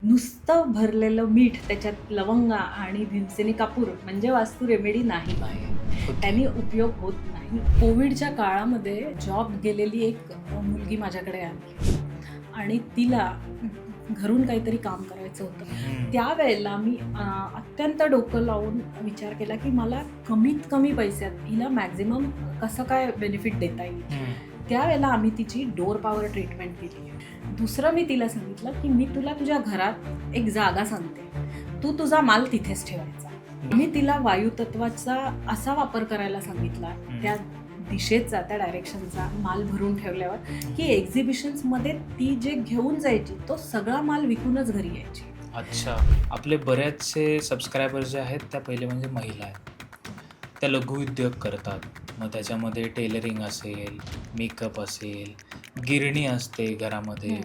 नुसतं भरलेलं मीठ, त्याच्यात लवंगा आणि भीमसेनी कापूर म्हणजे वास्तू रेमेडी नाही. ओके. त्याने उपयोग होत नाही. कोविडच्या काळामध्ये जॉब गेलेली एक मुलगी माझ्याकडे आली आणि तिला घरून काहीतरी काम करायचं होतं. त्यावेळेला मी अत्यंत डोकं लावून विचार केला, की मला कमीत कमी पैशात हिला मॅक्झिमम कसं काय बेनिफिट देता येईल. त्यावेळेला आम्ही तिची डोर पॉवर ट्रीटमेंट केली. दुसरं मी तिला सांगितलं, की मी तुला तुझ्या घरात एक जागा सांगते, तू तुझा माल तिथेच ठेवायचा. मी तिला वायुतत्वाचा असा वापर करायला सांगितला, त्या दिशेचा, त्या डायरेक्शनचा माल भरून ठेवल्यावर, की एक्झिबिशन्समध्ये ती जे घेऊन जायची तो सगळा माल विकूनच घरी यायची. अच्छा. आपले बरेचसे सबस्क्रायबर जे आहेत त्या पहिले म्हणजे महिला आहेत. त्या लघुउद्योग करतात. मग त्याच्यामध्ये टेलरिंग असेल, मेकअप असेल, गिरणी असते घरामध्ये,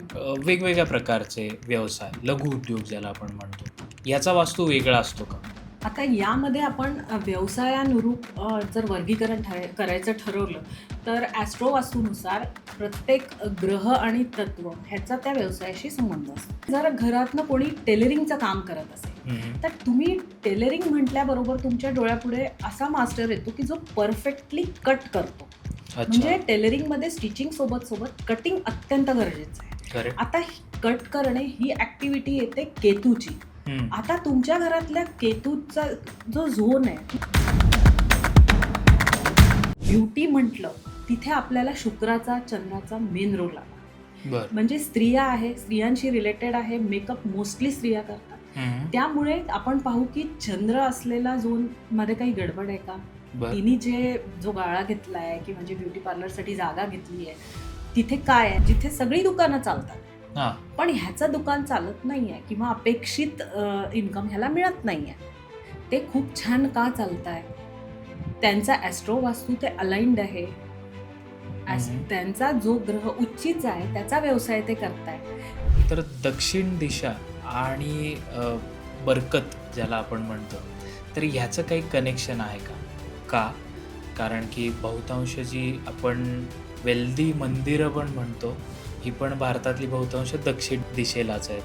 वेगवेगळ्या प्रकारचे व्यवसाय, लघुउद्योग ज्याला आपण म्हणतो. याचा वास्तू वेगळा असतो का? आता यामध्ये आपण व्यवसायानुरूप जर वर्गीकरण करायचं ठरवलं तर ॲस्ट्रो वास्तूनुसार प्रत्येक ग्रह आणि तत्व ह्याचा त्या व्यवसायाशी संबंध असतो. जर घरातनं कोणी टेलरिंगचं काम करत असेल तर तुम्ही टेलरिंग म्हटल्याबरोबर तुमच्या डोळ्यापुढे असा मास्टर येतो की जो परफेक्टली कट करतो. म्हणजे टेलरिंगमध्ये स्टिचिंग सोबत कटिंग अत्यंत गरजेचं आहे. करेक्ट. आता कट करणे ही ॲक्टिव्हिटी येते केतूची. आता तुमच्या घरातल्या केतूचा जो झोन आहे, ब्युटी म्हटलं तिथे आपल्याला शुक्राचा, चंद्राचा मेन रोल आला. म्हणजे स्त्रियांशी रिलेटेड आहे. मेकअप मोस्टली स्त्रिया करतात. त्यामुळे आपण पाहू की चंद्र असलेला झोन मध्ये काही गडबड आहे का? तिने जो गाळा घेतलाय की म्हणजे ब्युटी पार्लरसाठी जागा घेतली आहे, तिथे काय आहे? जिथे सगळी दुकानं चालतात पण ह्याचं दुकान चालत नाहीये किंवा अपेक्षित इन्कम ह्याला मिळत नाहीये. ते खूप छान का चालतंय? त्यांचा ॲस्ट्रो वास्तू ते अलाइन्ड आहे. त्यांचा जो ग्रह उच्चीच आहे त्याचा व्यवसाय ते करताय. तर दक्षिण दिशा आणि बरकत ज्याला आपण म्हणतो, तर ह्याचं काही कनेक्शन आहे का? कारण की बहुतांश जी आपण वेल्दी मंदिरं पण म्हणतो, ही पण भारतातली बहुतांश दक्षिण दिशेलाच आहेत.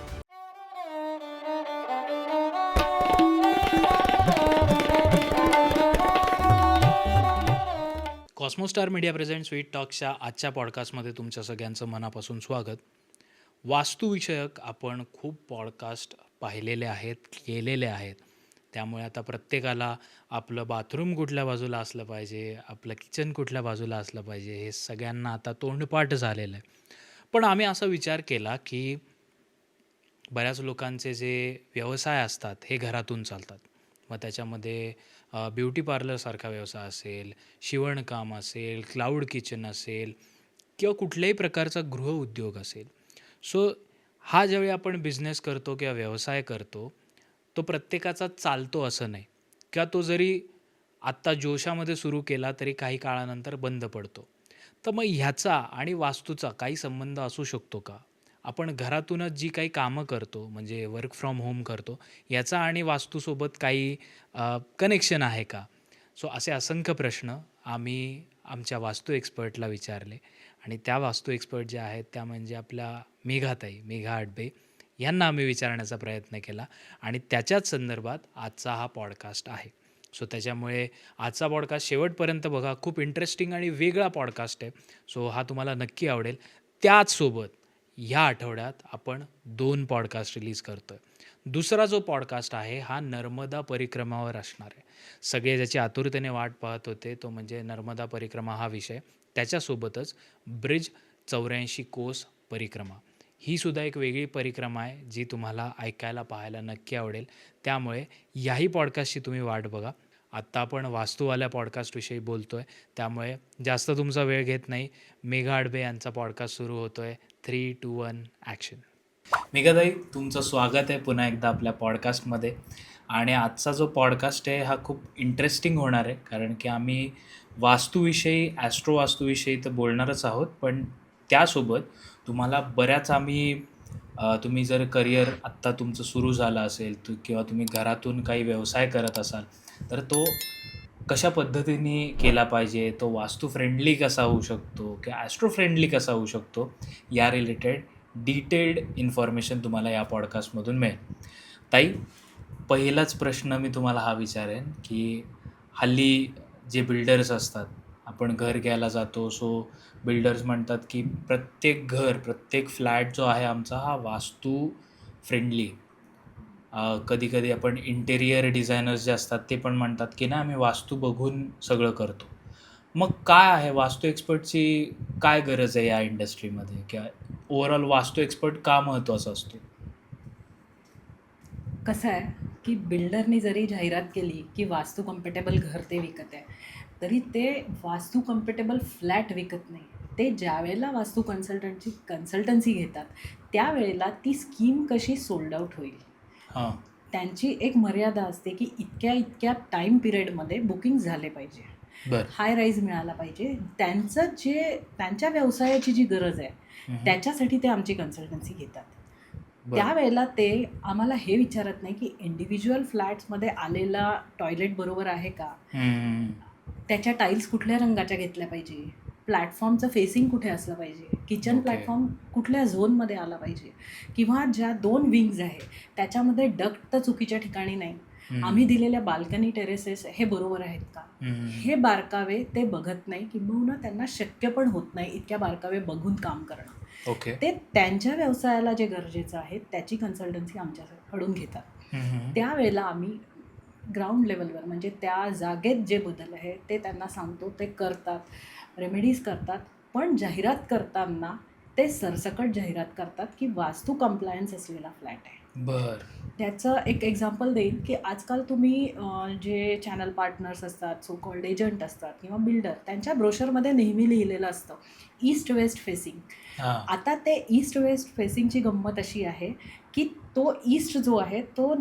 कॉस्मोस्टार मीडिया प्रेझेंट स्वीट टॉक्सच्या आजच्या पॉडकास्टमध्ये तुमच्या सगळ्यांचं मनापासून स्वागत. वास्तुविषयक आपण खूप पॉडकास्ट पाहिलेले आहेत, केलेले आहेत. त्यामुळे आता प्रत्येकाला आपलं बाथरूम कुठल्या बाजूला असलं पाहिजे, आपलं किचन कुठल्या बाजूला असलं पाहिजे, हे सगळ्यांना आता तोंडपाठ झालेलं आहे. पण आम्ही असा विचार केला की बऱ्याच लोकांचे जे व्यवसाय असतात हे घरातून चालतात. मग त्याच्यामध्ये ब्युटी पार्लरसारखा व्यवसाय असेल, शिवणकाम असेल, क्लाउड किचन असेल किंवा कुठल्याही प्रकारचा गृहउद्योग असेल. सो हा ज्यावेळी आपण बिझनेस करतो किंवा व्यवसाय करतो, तो प्रत्येकाचा चालतो असं नाही किंवा तो जरी आत्ता जोशामध्ये सुरू केला तरी काही काळानंतर बंद पडतो. तर मग ह्याचा आणि वास्तूचा काही संबंध असू शकतो का? आपण घरातूनच जी काही कामं करतो म्हणजे वर्क फ्रॉम होम करतो, याचा आणि वास्तूसोबत काही कनेक्शन आहे का? सो असे असंख्य प्रश्न आम्ही आमच्या वास्तू एक्सपर्टला विचारले आणि त्या वास्तू एक्सपर्ट ज्या आहेत त्या म्हणजे आपल्या मेघा आडबे यांना आम्ही विचारण्याचा प्रयत्न केला आणि त्याच्याच संदर्भात आजचा हा पॉडकास्ट आहे. सो त्याच्यामुळे आजचा पॉडकास्ट शेवटपर्यंत बघा. खूप इंटरेस्टिंग आणि वेगळा पॉडकास्ट आहे. सो हा तुम्हाला नक्की आवडेल. त्याचसोबत ह्या आठवड्यात आपण 2 पॉडकास्ट रिलीज करतो आहे. दुसरा जो पॉडकास्ट आहे हा नर्मदा परिक्रमावर असणार आहे. सगळे ज्याची आतुरतेने वाट पाहत होते तो म्हणजे नर्मदा परिक्रमा हा विषय. त्याच्यासोबतच ब्रिज 84 कोस परिक्रमा ही सुद्धा एक वेगळी परिक्रमा आहे जी तुम्हाला ऐकायला पाहायला नक्की आवडेल. त्यामुळे याही पॉडकास्टची तुम्ही वाट बघा. आत्ता आपण वास्तूवाल्या पॉडकास्टविषयी बोलतो आहे, त्यामुळे जास्त तुमचा वेळ घेत नाही. मेघा आडबे यांचा पॉडकास्ट सुरू होतो आहे. 3, 2, 1 ॲक्शन. मेघाताई, तुमचं स्वागत आहे पुन्हा एकदा आपल्या पॉडकास्टमध्ये. आणि आजचा जो पॉडकास्ट आहे हा खूप इंटरेस्टिंग होणार आहे, कारण की आम्ही वास्तूविषयी, ॲस्ट्रो वास्तूविषयी तर बोलणारच आहोत, पण त्यासोबत तुम्हाला बऱ्याच तुम्ही जर करिअर आत्ता तुमचं सुरू झालं असेल किंवा तुम्ही घरातून काही व्यवसाय करत असाल तर तो कशा पद्धतीने केला पाहिजे, तो वास्तू फ्रेंडली कसा होऊ शकतो किंवा ॲस्ट्रो फ्रेंडली कसा होऊ शकतो, या रिलेटेड डिटेल्ड इन्फॉर्मेशन तुम्हाला या पॉडकास्टमधून मिळेल. ताई, पहिलाच प्रश्न मी तुम्हाला हा विचारेन, की हल्ली जे बिल्डर्स असतात, आपण घर घ्यायला जातो, सो बिल्डर्स म्हणतात, की प्रत्येक घर, प्रत्येक फ्लॅट जो आहे आमचा हा वास्तू फ्रेंडली. कधी-कधी आपण इंटेरियर डिझायनर्स जे असतात ते पण म्हणतात, की ना आम्ही वास्तू बघून सगळं करतो. मग काय आहे वास्तू एक्सपर्टची काय गरज आहे या इंडस्ट्रीमध्ये? किंवा ओव्हरऑल वास्तू एक्सपर्ट का महत्त्वाचा असतो? कसं आहे की बिल्डरनी जरी जाहिरात केली की वास्तू कम्पेटेबल घर ते विकत आहे, तरी ते वास्तू कम्पेटेबल फ्लॅट विकत नाही. ते ज्यावेळेला वास्तू कन्सल्टन्सी घेतात, त्यावेळेला ती स्कीम कशी सोल्ड आउट होईल, हां. त्यांची एक मर्यादा असते की इतक्या इतक्या टाईम पिरियडमध्ये बुकिंग झाले पाहिजे, बरं. हाय राईज मिळाला पाहिजे. त्यांच्या व्यवसायाची जी गरज आहे त्याच्यासाठी ते आमची कन्सल्टन्सी घेतात. बरं. त्यावेळेला ते आम्हाला हे विचारत नाही की इंडिव्हिज्युअल फ्लॅट्समध्ये आलेला टॉयलेट बरोबर आहे का, हं. त्याच्या टाईल्स कुठल्या रंगाच्या घेतल्या पाहिजे, प्लॅटफॉर्मचं फेसिंग कुठे असलं पाहिजे, किचन ओके. प्लॅटफॉर्म कुठल्या झोनमध्ये आला पाहिजे, किंवा ज्या 2 विंग्ज आहे त्याच्यामध्ये डक्ट तर चुकीच्या ठिकाणी नाही, आम्ही दिलेल्या बाल्कनी टेरेसेस हे बरोबर आहेत का, हे बारकावे ते बघत नाही, किंबहुना त्यांना शक्य पण होत नाही इतक्या बारकावे बघून काम करणं. ओके. ते त्यांच्या व्यवसायाला जे गरजेचं आहे त्याची कन्सल्टन्सी आमच्याकडून घेतात. त्यावेळेला आम्ही ग्राउंड लेवलवर म्हणजे त्या जागेत जे बदल आहे ते त्यांना सांगतो, ते करतात, रेमेडीज करतात. पण जाहिरात करताना ते सरसकट जाहिरात करतात की वास्तू कंप्लायन्स असलेला फ्लॅट आहे. बरं. त्याचं एक एक्झाम्पल देईन की आजकाल तुम्ही जे चॅनल पार्टनर्स असतात, सो कॉल्ड एजंट असतात किंवा बिल्डर, त्यांच्या ब्रोशरमध्ये नेहमी लिहिलेलं असतं ईस्ट वेस्ट फेसिंग. हां. आता ते ईस्ट वेस्ट फेसिंगची गंमत अशी आहे की तो ईस्ट जो आहे तो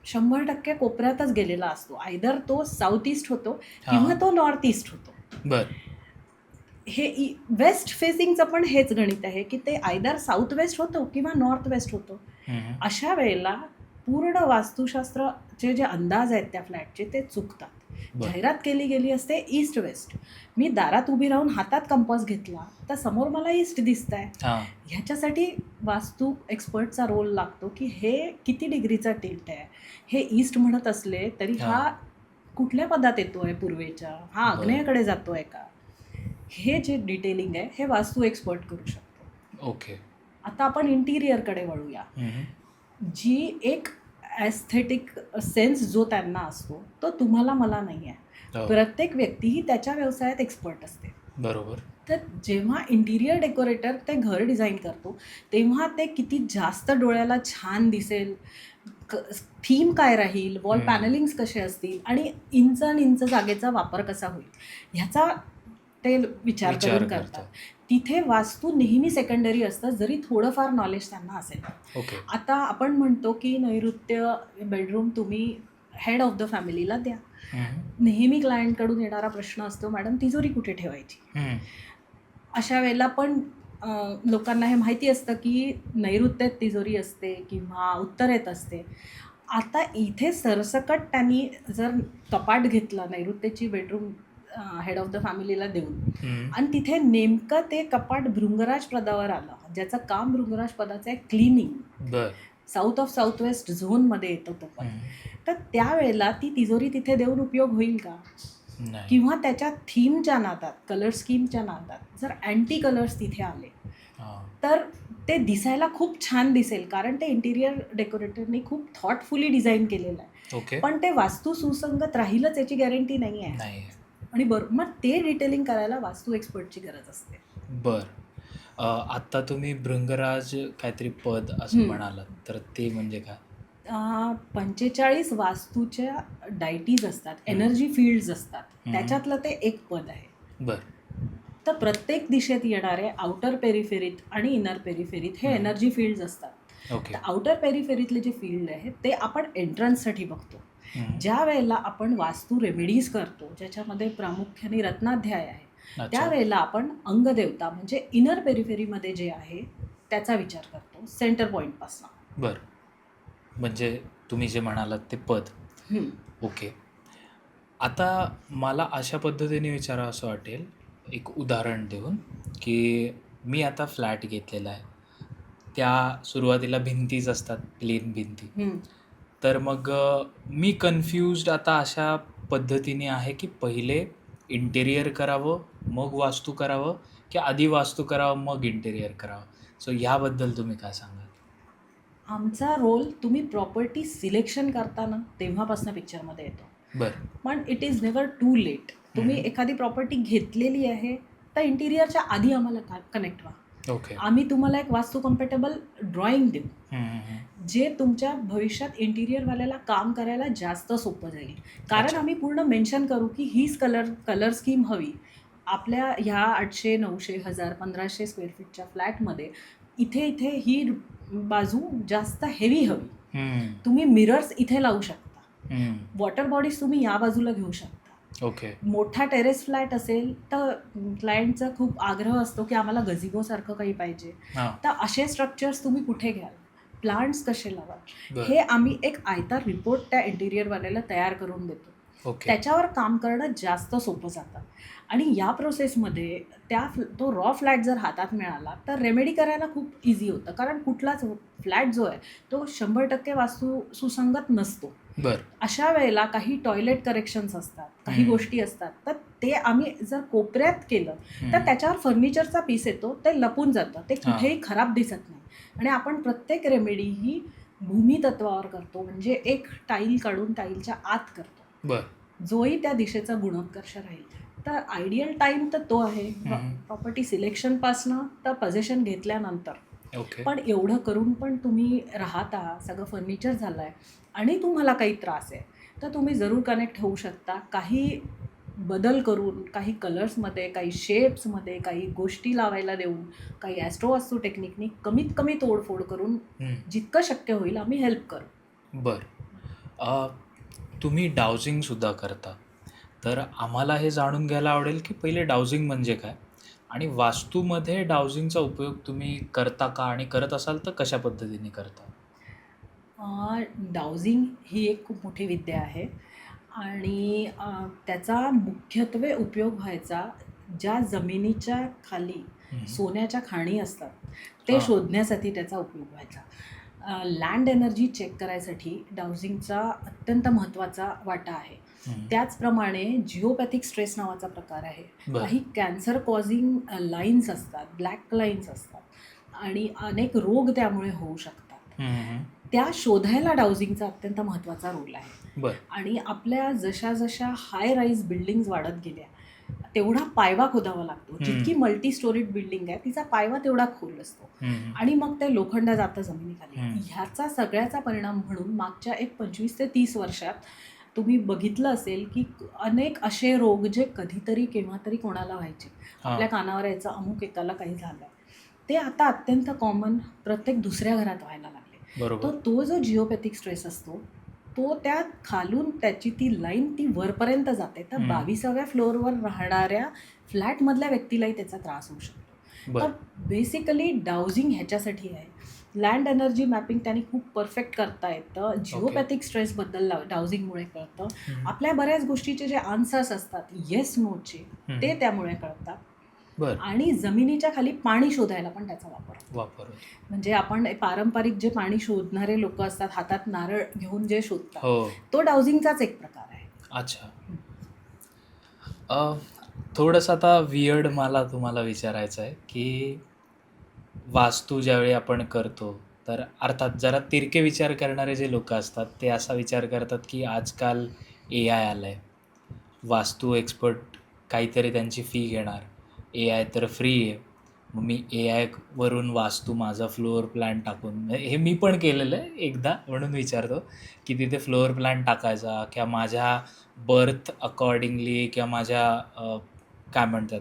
100% कोपऱ्यातच गेलेला असतो. आयदर तो साऊथ ईस्ट होतो किंवा तो नॉर्थ ईस्ट होतो. बरं. हे वेस्ट फेसिंगचं पण हेच गणित आहे की ते आयदर साऊथ वेस्ट होतो किंवा नॉर्थ वेस्ट होतो. अशा वेळेला पूर्ण वास्तुशास्त्राचे जे अंदाज आहेत त्या फ्लॅटचे ते चुकतात. जाहिरात केली गेली असते ईस्ट वेस्ट, मी दारात उभी राहून हातात कंपास घेतला तर समोर मला ईस्ट दिसत आहे. ह्याच्यासाठी वास्तू एक्सपर्टचा रोल लागतो की हे किती डिग्रीचा टिल्ट आहे, हे ईस्ट म्हणत असले तरी हा कुठल्या पदात येतो आहे, पूर्वेच्या, हा आग्नेयाकडे जातो आहे का, हे जे डिटेलिंग आहे हे वास्तू एक्सपर्ट करू शकतो. ओके. आता आपण इंटिरियरकडे वळूया. जी एक ॲस्थेटिक सेन्स जो त्यांना असतो तो तुम्हाला मला नाही आहे. प्रत्येक व्यक्ती ही त्याच्या व्यवसायात एक्सपर्ट असते. बरोबर. तर जेव्हा इंटिरियर डेकोरेटर ते घर डिझाईन करतो तेव्हा ते किती जास्त डोळ्याला छान दिसेल, थीम काय राहील, वॉल पॅनलिंग्स कसे असतील आणि इंच आणि इंच जागेचा वापर कसा होईल ह्याचा ते विचार करून करतात. तिथे वास्तू नेहमी सेकंडरी असतं, जरी थोडंफार नॉलेज त्यांना असेल. ओके. आता आपण म्हणतो की नैऋत्य बेडरूम तुम्ही हेड ऑफ द फॅमिलीला द्या. नेहमी क्लायंटकडून येणारा प्रश्न असतो, मॅडम तिजोरी कुठे ठेवायची. अशा वेळेला पण लोकांना हे माहिती असतं की नैऋत्यात तिजोरी असते किंवा उत्तरेत असते. आता इथे सरसकट त्यांनी जर कपाट घेतला नैऋत्याची बेडरूम हेड ऑफ द फॅमिलीला देऊन आणि तिथे नेमकं ते कपाट भृंगराज पदावर आलं, ज्याचं काम भृंगराज पदाचं आहे cleaning, south of south west झोनमध्ये येतो तो पण, तर त्यावेळेला ती तिजोरी तिथे देऊन उपयोग होईल का? किंवा त्याच्या थीमच्या नादात, कलर स्कीमच्या नादात जर अँटी कलर्स तिथे आले तर ते दिसायला खूप छान दिसेल, कारण ते इंटिरियर डेकोरेटरनी खूप थॉटफुली डिझाईन केलेलं आहे. पण ते वास्तू सुसंगत राहीलच याची गॅरंटी नाही आहे. आणि मग ते डिटेलिंग करायला वास्तू एक्सपर्टची गरज असते. आत्ता तुम्ही भृंगराज काहीतरी पद असं म्हणालात, तर ते म्हणजे काय? 45 वास्तूच्या डायटीज असतात, एनर्जी फील्ड्स असतात, त्याच्यातलं ते एक पद आहे. बरं. तर प्रत्येक दिशेत येणारे आउटर पेरिफेरीत आणि इनर पेरिफेरीत हे एनर्जी फील्ड्स असतात. तर आउटर पेरिफेरीतले जे फील्ड आहे ते आपण एंट्रन्ससाठी बघतो. ज्या वेळेला आपण वास्तू रेमेडीज करतो ज्याच्यामध्ये प्रामुख्याने रत्नाध्याय आहे, त्यावेळेला आपण अंगदेवता म्हणजे इनर पेरिफेरीमध्ये जे आहे त्याचा विचार करतो, सेंटर पॉईंटपासून. बरं. म्हणजे तुम्ही जे म्हणालात ते पद. ओके. आता मला अशा पद्धतीने विचारावं असं वाटेल, एक उदाहरण देऊन, की मी आता फ्लॅट घेतलेला आहे. त्या सुरुवातीला भिंतीच असतात, प्लेन भिंती. हं. तर मग मी कन्फ्युज्ड आता अशा पद्धतीने आहे, की पहिले इंटेरियर करावं, मग वास्तू करावं, की आधी वास्तू करावं, मग इंटेरियर करावं? सो ह्याबद्दल तुम्ही काय सांगाल? आमचा रोल तुम्ही प्रॉपर्टी सिलेक्शन करताना तेव्हापासून पिक्चरमध्ये येतो. बरं. पण it is never too late. तुम्ही हम्म. एखादी प्रॉपर्टी घेतलेली आहे तर इंटिरियरच्या आधी आम्हाला कनेक्ट व्हा. ओके. आम्ही तुम्हाला एक वास्तू कम्पॅटेबल ड्रॉइंग देऊ, हम्म. जे तुमच्या भविष्यात इंटिरियरवाल्याला काम करायला जास्त सोपं जाईल. कारण अच्छा. आम्ही पूर्ण मेन्शन करू की हीच कलर स्कीम हवी. आपल्या ह्या 800, 900, 1000, 1500 स्क्वेअर फीटच्या फ्लॅटमध्ये इथे इथे ही बाजू जास्त हेवी हवी. हम्म. तुम्ही मिरर्स इथे लावू शकता. हम्म. वॉटर बॉडीज तुम्ही या बाजूला घेऊ शकता. ओके. मोठा टेरेस फ्लॅट असेल तर क्लायंटचा खूप आग्रह असतो की आम्हाला गझिबोसारखं काही पाहिजे. हां. तर असे स्ट्रक्चर्स तुम्ही कुठे घ्याल, प्लांट्स कसे लावाल, बरं. हे आम्ही एक आयता रिपोर्ट त्या इंटिरियरवाल्याला तयार करून देतो. ओके. त्याच्यावर काम करणं जास्त सोपं जातं. आणि या प्रोसेसमध्ये तो रॉ फ्लॅट जर हातात मिळाला तर रेमेडी करायला खूप इझी होतं. कारण कुठलाच फ्लॅट जो आहे तो 100% वास्तू सुसंगत नसतो. बरं. अशा वेळेला काही टॉयलेट करेक्शन्स असतात, काही हम्म. गोष्टी असतात, तर ते आम्ही जर कोपऱ्यात केलं हम्म. तर त्याच्यावर फर्निचरचा पीस येतो, ते लपून जातं, ते हां. कुठेही खराब दिसत नाही. आणि आपण प्रत्येक रेमेडी ही भूमितत्वावर करतो, म्हणजे एक टाईल काढून टाईलच्या आत करतो, बरं. जोही त्या दिशेचा गुणोत्कर्ष राहील. तर आयडियल टाईम तर तो आहे हम्म. प्रॉपर्टी सिलेक्शनपासनं तर पोझिशन घेतल्यानंतर. ओके. पण एवढं करून पण तुम्ही राहता, सगळं फर्निचर झालं आहे आणि तुम्हाला काही त्रास आहे, तर तुम्ही जरूर कनेक्ट होऊ शकता. काही बदल करून, काही कलर्समध्ये, काही शेप्समध्ये, काही गोष्टी लावायला देऊन, काही ॲस्ट्रोवास्तू टेक्निकनी कमीत कमी तोडफोड करून हम्म. जितकं शक्य होईल आम्ही हेल्प करू. बरं. तुम्ही डाउजिंगसुद्धा करता, तर आम्हाला हे जाणून घ्यायला आवडेल, की पहिले डाउजिंग म्हणजे काय? आणि वास्तूमध्ये डाउजिंगचा उपयोग तुम्ही करता का? आणि करत असाल तर कशा पद्धतीने करता? डाउजिंग ही एक खूप मोठी विद्या आहे आणि त्याचा मुख्यत्वे उपयोग व्हायचा ज्या जमिनीच्या खाली हम्म. सोन्याच्या खाणी असतात ते हां. शोधण्यासाठी त्याचा उपयोग व्हायचा. लँड एनर्जी चेक करायसाठी डाउजिंगचा अत्यंत महत्त्वाचा वाटा आहे. हम्म. त्याचप्रमाणे जिओपॅथिक स्ट्रेस नावाचा प्रकार आहे. बरं. काही कॅन्सर कॉझिंग लाईन्स असतात, ब्लॅक लाईन्स असतात आणि अनेक रोग त्यामुळे होऊ शकतात. हम्म. त्या शोधायला डाउजिंगचा अत्यंत महत्त्वाचा रोल आहे. बरं. आणि आपल्या जशा हाय राईज बिल्डिंग्स वाढत गेल्या तेवढा पायवा खोदावा लागतो. जितकी मल्टी स्टोरीड बिल्डिंग आहे तिचा पायवा तेवढा खोल असतो हम्म. आणि मग ते लोखंड जातं जमिनीखाली. हम्म. ह्याचा सगळ्याचा परिणाम म्हणून मागच्या एक 25 ते 30 वर्षात तुम्ही बघितलं असेल की अनेक असे रोग जे कधीतरी केव्हा तरी कोणाला व्हायचे, हां. आपल्या कानावर यायचं अमुक एकाला काही झालं, ते आता अत्यंत कॉमन प्रत्येक दुसऱ्या घरात व्हायला लागले. बरोबर. तर तो जो जिओपॅथिक स्ट्रेस असतो तो त्या खालून त्याची ती लाईन ती वरपर्यंत जाते. तर 22व्या फ्लोअरवर राहणाऱ्या फ्लॅटमधल्या व्यक्तीलाही त्याचा त्रास होऊ शकतो. बरं. तर बेसिकली डाउजिंग ह्याच्यासाठी आहे. लँड एनर्जी मॅपिंग त्यांनी खूप परफेक्ट करता येतं. जिओपॅथिक स्ट्रेसबद्दल डाउजिंगमुळे कळतं. हम्म. आपल्या बऱ्याच गोष्टीचे जे आन्सर्स असतात येस नोचे ते त्यामुळे कळतात. बरं. आणि जमिनीच्या खाली पाणी शोधायला पण त्याचा वापर होतो. वापर होतो. म्हणजे आपण पारंपरिक जे पाणी शोधणारे लोक असतात, हातात नारळ घेऊन जे शोधतात, हो. तो डाउजिंगचाच एक प्रकार आहे. अच्छा. थोडंसं आता वियर्ड मला तुम्हाला विचारायचं आहे, की वास्तू ज्यावेळी आपण करतो, तर अर्थात जरा तिरके विचार करणारे जे लोकं असतात, ते असा विचार करतात, की आजकाल AI आलं आहे. वास्तू एक्सपर्ट काहीतरी त्यांची फी घेणार. AI तर फ्री आहे. मग मी AIवरून वास्तू माझा फ्लोअर प्लॅन टाकून हे मी पण केलेलं आहे एकदा, म्हणून विचारतो, की तिथे फ्लोअर प्लॅन टाकायचा किंवा माझ्या बर्थ अकॉर्डिंगली किंवा माझ्या काय म्हणतात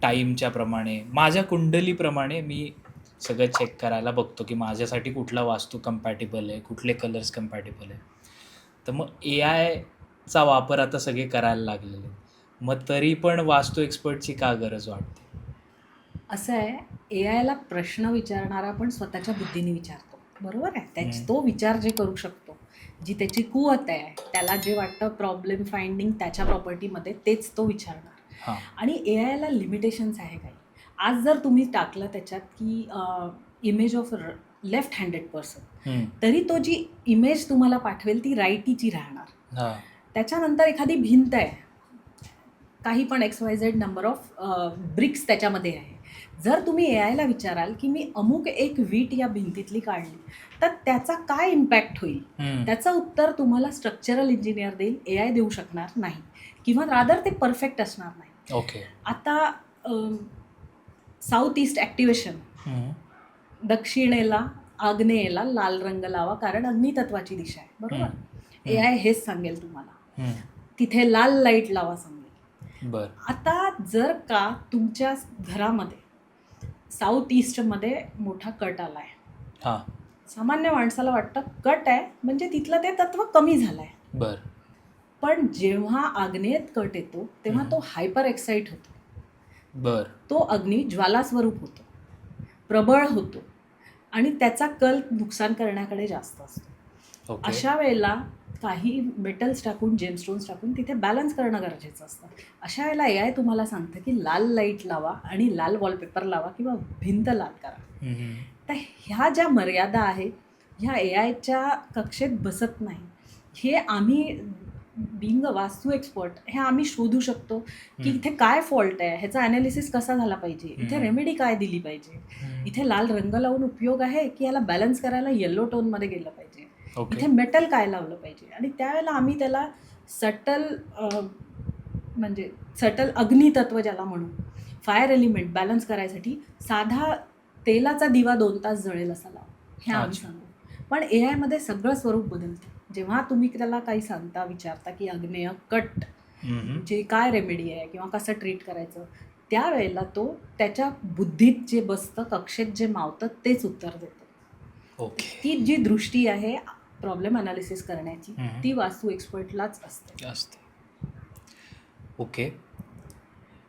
टाईमच्या प्रमाणे, माझ्या कुंडलीप्रमाणे मी सगळं चेक करायला बघतो, की माझ्यासाठी कुठला वास्तू कम्पॅटिबल आहे, कुठले कलर्स कम्पॅटिबल आहे. तर मग AIचा वापर आता सगळे करायला लागलेले आहेत. मग तरी पण वास्तू एक्सपर्टची का गरज वाटते? असं आहे, AIला प्रश्न विचारणारा पण स्वतःच्या बुद्धीने विचारतो, बरोबर आहे. तो विचार जे करू शकतो, जी त्याची कुवत आहे, त्याला जे वाटतं प्रॉब्लेम फाइंडिंग त्याच्या प्रॉपर्टीमध्ये, तेच तो विचारणार. हां. आणि AIला लिमिटेशन्स आहे काही. आज जर तुम्ही टाकलं त्याच्यात की image of left handed person, तरी तो जी इमेज तुम्हाला पाठवेल ती राईटीची राहणार. हां. त्याच्यानंतर एखादी भिंत आहे, काही पण XYZ नंबर ऑफ ब्रिक्स त्याच्यामध्ये आहे. जर तुम्ही AIला विचाराल की मी अमुक एक वीट या भिंतीतली काढली तर त्याचा काय इम्पॅक्ट होईल, त्याचं उत्तर तुम्हाला स्ट्रक्चरल इंजिनियर देईल, AI देऊ शकणार नाही, किंवा रादर ते परफेक्ट असणार नाही. ओके. आता साऊथ ईस्ट ॲक्टिवेशन, दक्षिणेला आग्नेयेला लाल रंग लावा कारण अग्नितत्वाची दिशा आहे, बरोबर. AI हेच सांगेल तुम्हाला, तिथे लाल लाईट लावा सांगेल. बर. आता जर का तुमच्या घरामध्ये साऊथ ईस्टमध्ये मोठा कट आला आहे, हां. सामान्य माणसाला वाटतं कट आहे म्हणजे तिथलं ते तत्व कमी झालं आहे. बर. पण जेव्हा आग्नेयेत कट येतो तेव्हा तो हायपर एक्साईट होतो. बर. तो अग्नी ज्वालास्वरूप होतो, प्रबळ होतो आणि त्याचा कल नुकसान करण्याकडे जास्त असतो. ओके. अशा वेळेला काही मेटल्स टाकून, जेमस्टोन्स टाकून तिथे बॅलन्स करणं गरजेचं असतं. अशा वेळेला AI तुम्हाला सांगतं की लाल लाईट लावा आणि लाल वॉलपेपर लावा किंवा भिंत लाल करा. तर ह्या ज्या मर्यादा आहेत ह्या AIच्या कक्षेत बसत नाही. हे आम्ही बिंग वास्तू एक्सपर्ट हे आम्ही शोधू शकतो की इथे काय फॉल्ट आहे, ह्याचा ॲनालिसिस कसा झाला पाहिजे, इथे रेमेडी काय दिली पाहिजे, इथे लाल रंग लावून उपयोग आहे की याला बॅलन्स करायला येलो टोनमध्ये गेलं पाहिजे, इथे मेटल काय लावलं पाहिजे. आणि त्यावेळेला आम्ही त्याला म्हणजे सटल अग्नितत्व ज्याला म्हणू, फायर एलिमेंट बॅलन्स करायसाठी साधा तेलाचा दिवा 2 तास जळेल असा लावा, हे आम्ही सांगू. पण AIमध्ये सगळं स्वरूप बदलतं. जेव्हा तुम्ही त्याला काही सांगता, विचारता की अग्नेय कट जे काय रेमेडी आहे किंवा कसं ट्रीट करायचं, त्यावेळेला तो त्याच्या बुद्धीत जे बसतं, कक्षेत जे मावतं तेच उत्तर देतो. ओके. ती जी दृष्टी आहे प्रॉब्लेम अनालिसिस करण्याची ती वास्तू एक्सपर्टलाच असते. ओके.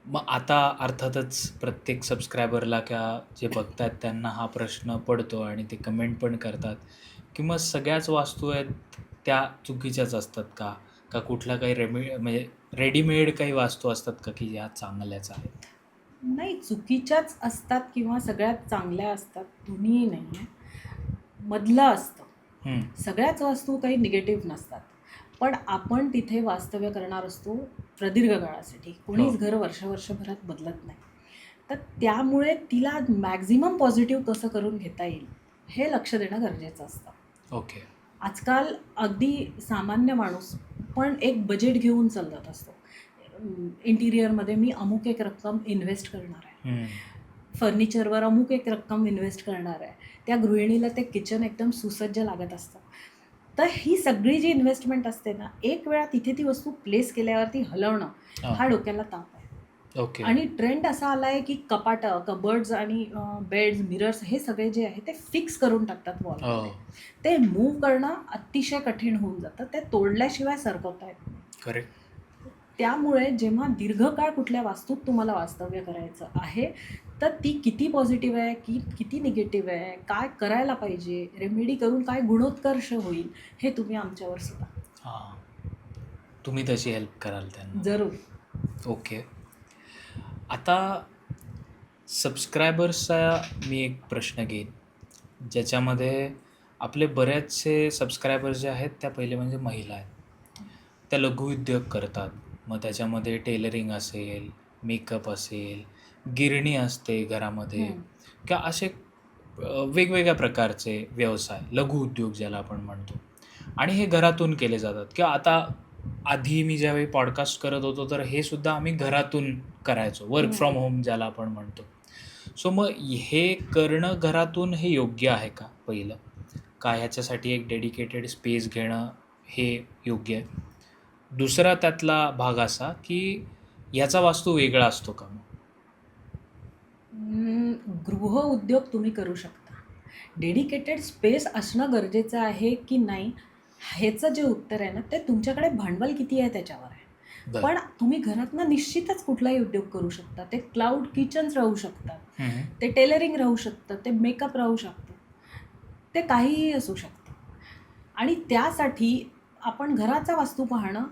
मग आता अर्थातच प्रत्येक सबस्क्रायबरला किंवा जे बघतात त्यांना हा प्रश्न पडतो आणि ते कमेंट पण करतात की मग सगळ्याच वास्तू आहेत त्या चुकीच्याच असतात का, का कुठला काही म्हणजे रेडीमेड काही वास्तू असतात का की या चांगल्याच आहेत? नाही, चुकीच्याच असतात किंवा सगळ्यात चांगल्या असतात, दोन्हीही नाही आहे, मधलं असतं. सगळ्याच वास्तू काही निगेटिव्ह नसतात, पण आपण तिथे वास्तव्य करणार असतो प्रदीर्घ काळासाठी. कोणीच घर वर्षभरात बदलत नाही. तर त्यामुळे तिला मॅक्झिमम पॉझिटिव्ह कसं करून घेता येईल हे लक्ष देणं गरजेचं असतं. ओके. आजकाल अगदी सामान्य माणूस पण एक बजेट घेऊन चालत असतो. इंटिरियरमध्ये मी अमुक एक रक्कम इन्व्हेस्ट करणार आहे, फर्निचरवर अमुक एक रक्कम इन्व्हेस्ट करणार आहे, त्या गृहिणीला ते किचन एकदम सुसज्ज लागत असतं. तर ही सगळी जी इन्व्हेस्टमेंट असते ना, एक वेळा तिथे ती वस्तू प्लेस केल्यावरती हलवणं हा डोक्याला ताप आहे. ओके. आणि ट्रेंड असा आला आहे की कबर्ड्स आणि बेड्स, मिरर्स हे सगळे जे आहे ते फिक्स करून टाकतात वॉलमध्ये. ते मूव्ह करणं अतिशय कठीण होऊन जातं, ते तोडल्याशिवाय सरकवता येत नाही. करेक्ट. त्यामुळे जेव्हा दीर्घकाळ कुठल्या वास्तूत तुम्हाला वास्तव्य करायचं आहे तर ती किती पॉझिटिव्ह आहे की किती निगेटिव्ह आहे, काय करायला पाहिजे, रेमेडी करून काय गुणोत्कर्ष होईल, हे तुम्ही आमच्यावर सुद्धा. हां, तुम्ही तशी हेल्प कराल त्यांना? जरूर. ओके. आता सबस्क्रायबर्सचा मी एक प्रश्न घेईन, ज्याच्यामध्ये आपले बरेचसे सबस्क्रायबर्स जे आहेत त्या पहिले म्हणजे महिला आहेत. त्या लघुउद्योग करतात. मग त्याच्यामध्ये टेलरिंग असेल, मेकअप असेल, गिरणी असते घरामध्ये किंवा असे वेगवेगळ्या प्रकारचे व्यवसाय, लघुउद्योग ज्याला आपण म्हणतो, आणि हे घरातून केले जातात. किंवा आता आधी मी ज्यावेळी पॉडकास्ट करत होतो तर हे सुद्धा आम्ही घरातून करायचो, वर्क फ्रॉम होम ज्याला आपण म्हणतो. सो मग हे करणं घरातून हे योग्य आहे का पहिलं, का ह्याच्यासाठी एक डेडिकेटेड स्पेस घेणं हे योग्य आहे? दुसरा त्यातला भाग असा की ह्याचा वास्तू वेगळा असतो का? गृह उद्योग तुम्ही करू शकता, डेडिकेटेड स्पेस असणं गरजेचं आहे की नाही ह्याचं जे उत्तर आहे ना ते तुमच्याकडे भांडवल किती आहे त्याच्यावर आहे. पण तुम्ही घरातनं निश्चितच कुठलाही उद्योग करू शकता. ते क्लाउड किचन्स राहू शकतात, ते टेलरिंग राहू शकतं, ते मेकअप राहू शकतं, ते काहीही असू शकतं. आणि त्यासाठी आपण घराचा वास्तू पाहणं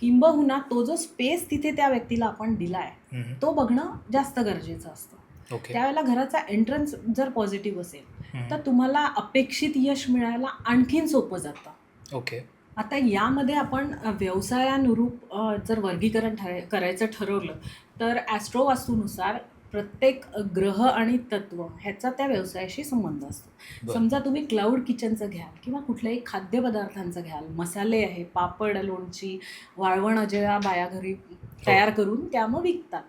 किंबहुना तो जो स्पेस तिथे त्या व्यक्तीला आपण दिला आहे तो बघणं जास्त गरजेचं असतं. त्यावेळेला घराचा एंट्रन्स जर पॉझिटिव्ह असेल, तर तुम्हाला अपेक्षित यश मिळायला आणखीन सोपं जातं. ओके. आता यामध्ये आपण व्यवसायानुरूप जर वर्गीकरण करायचं ठरवलं तर ॲस्ट्रोवास्तूनुसार प्रत्येक ग्रह आणि तत्व ह्याचा त्या व्यवसायाशी संबंध असतो. बरं. समजा तुम्ही क्लाउड किचनचं घ्याल किंवा कुठल्याही खाद्यपदार्थांचं घ्याल, मसाले आहे, पापड, लोणची, वाळवण ज्या बाया घरी तयार करून त्या मग विकतात.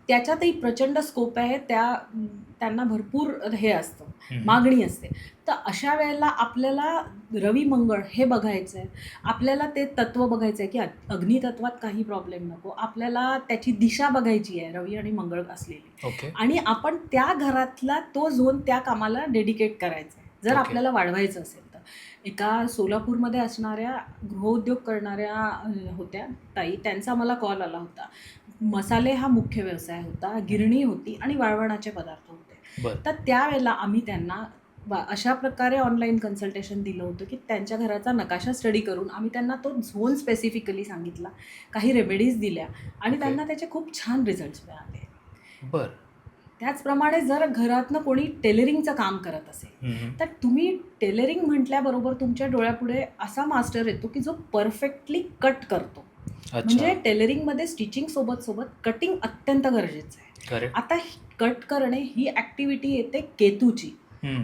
त्याच्यातही प्रचंड स्कोप आहे, त्यांना भरपूर हे असतं, मागणी असते. तर अशा वेळेला आपल्याला रवी मंगळ हे बघायचं आहे. आपल्याला ते तत्व बघायचं आहे की अग्नितत्वात काही प्रॉब्लेम नको. आपल्याला त्याची दिशा बघायची आहे रवी आणि मंगळ असलेली, ओके. आणि आपण त्या घरातला तो झोन त्या कामाला डेडिकेट करायचा आहे जर ओके. आपल्याला वाढवायचं असेल तर. एका सोलापूरमध्ये असणाऱ्या गृहोद्योग करणाऱ्या होत्या ताई, त्यांचा मला कॉल आला होता. मसाले हा मुख्य व्यवसाय होता, गिरणी होती आणि वाळवणाचे पदार्थ होते. बरं. तर त्यावेळेला आम्ही त्यांना अशा प्रकारे ऑनलाईन कन्सल्टेशन दिलं होतं की त्यांच्या घराचा नकाशा स्टडी करून आम्ही त्यांना तो झोन स्पेसिफिकली सांगितला, काही रेमेडीज दिल्या आणि त्यांना त्याचे खूप छान रिझल्ट्स मिळाले. बरं. त्याचप्रमाणे जर घरातनं कोणी टेलरिंगचं काम करत असेल तर तुम्ही टेलरिंग म्हटल्याबरोबर तुमच्या डोळ्यापुढे असा मास्टर येतो की जो परफेक्टली कट करतो. म्हणजे टेलरिंगमध्ये स्टिचिंग सोबत सोबत कटिंग अत्यंत गरजेचं आहे. करेक्ट. आता कट करणे ही ॲक्टिव्हिटी येते केतूची.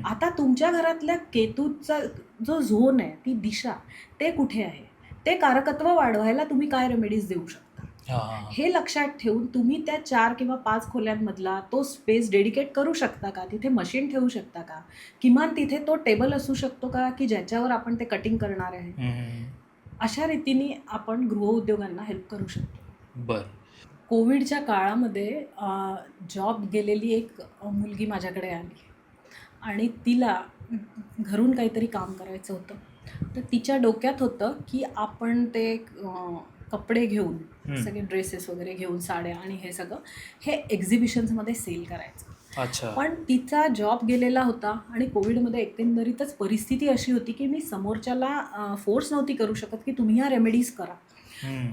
आता तुमच्या घरातल्या केतूचा जो झोन आहे, ती दिशा, ते कुठे आहे, ते कारकत्व वाढवायला तुम्ही काय रेमेडीज देऊ शकता हे लक्षात ठेवून तुम्ही त्या 4 किंवा 5 खोल्यांमधला तो स्पेस डेडिकेट करू शकता का, तिथे मशीन ठेवू शकता का, किमान तिथे तो टेबल असू शकतो का की ज्याच्यावर आपण ते कटिंग करणार आहे. अशा रीतीने आपण गृहउद्योगांना हेल्प करू शकतो. बरं. कोविडच्या काळामध्ये जॉब गेलेली एक मुलगी माझ्याकडे आली आणि तिला घरून काहीतरी काम करायचं होतं. तर तिच्या डोक्यात होतं की आपण ते कपडे घेऊन, सगळे ड्रेसेस वगैरे घेऊन, साड्या आणि हे सगळं हे एक्झिबिशन्समध्ये सेल करायचं. अच्छा. पण तिचा जॉब गेलेला होता आणि कोविडमध्ये एकंदरीतच परिस्थिती अशी होती की मी समोरच्याला फोर्स नव्हती करू शकत की तुम्ही ह्या रेमेडीज करा.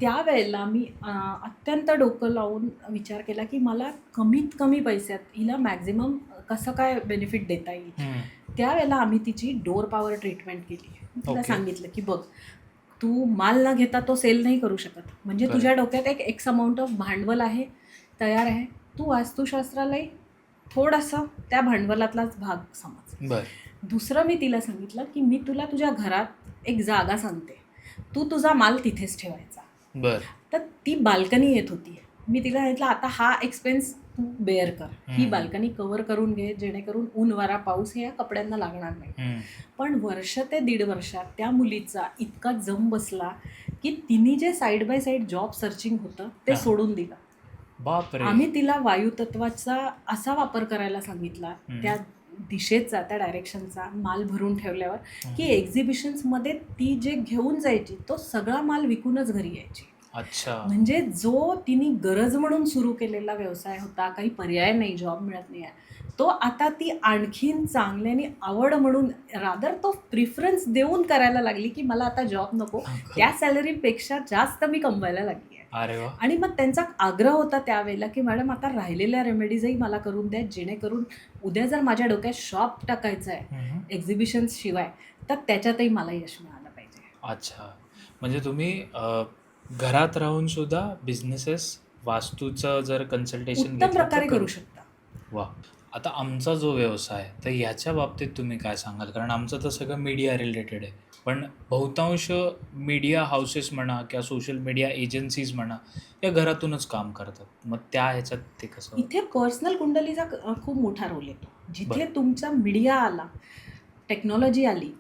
त्यावेळेला मी अत्यंत डोकं लावून विचार केला की मला कमीत कमी पैशात हिला मॅक्झिमम कसं काय बेनिफिट देता येईल. त्यावेळेला आम्ही तिची डोअर पॉवर ट्रीटमेंट केली. तिला सांगितलं की बघ, तू माल न घेता तो सेल नाही करू शकत. म्हणजे तुझ्या डोक्यात एक एक्स अमाऊंट ऑफ भांडवल आहे, तयार आहे. तू वास्तुशास्त्रालाही थोडंसं त्या भांडवलातलाच भाग समज. दुसरं मी तिला सांगितलं की मी तुला तुझ्या घरात एक जागा सांगते, तू तुझा माल तिथेच ठेवायचा. तर ती बाल्कनी येत होती. मी तिला सांगितलं आता हा एक्सपेन्स तू बेअर कर, ही बाल्कनी कव्हर करून घे जेणेकरून ऊन, वारा, पाऊस हे या कपड्यांना लागणार नाही. पण वर्ष ते 1.5 वर्षात त्या मुलीचा इतका जम बसला की तिने जे side by side job searching होतं ते सोडून दिलं. आम्ही तिला वायुतत्वाचा असा वापर करायला सांगितला, त्या दिशेचा, त्या डायरेक्शनचा माल भरून ठेवल्यावर की एक्झिबिशन्समध्ये ती जे घेऊन जायची तो सगळा माल विकूनच घरी यायची. अच्छा. म्हणजे जो तिने गरज म्हणून सुरू केलेला व्यवसाय होता, काही पर्याय नाही, जॉब मिळत नाही आहे, तो आता ती आणखीन चांगल्याने आवड म्हणून रादर तो प्रिफरन्स देऊन करायला लागली की मला आता जॉब नको, त्या सॅलरीपेक्षा जास्त मी कमवायला लागली आहे. अरे वा. आणि मग त्यांचा आग्रह होता त्यावेळेला की मॅडम आता राहिलेल्या रेमेडीजही मला करून द्या, जेणेकरून उद्या जर माझ्या डोक्यात शॉप टाकायचं आहे एक्झिबिशन्स शिवाय तर त्याच्यातही मला यश मिळालं पाहिजे. अच्छा. म्हणजे तुम्ही घरात राहून सुद्धा बिझनेसेस वास्तूचं जर कन्सल्टेशन उत्तम प्रकारे करू शकता. वा. आता आमचा जो व्यवसाय आहे तर याच्या बाबतीत तुम्ही काय सांगाल? कारण आमचं तर सगळं मीडिया रिलेटेड आहे, पण बहुतांश मीडिया हाऊसेस म्हणा किंवा सोशल मीडिया एजन्सीज म्हणा या घरातूनच काम करतात. मग त्या ह्याच्यात ते कसं? इथे पर्सनल कुंडलीचा खूप मोठा रोल येतो. जिथे तुमचा मीडिया आला, टेक्नॉलॉजी आली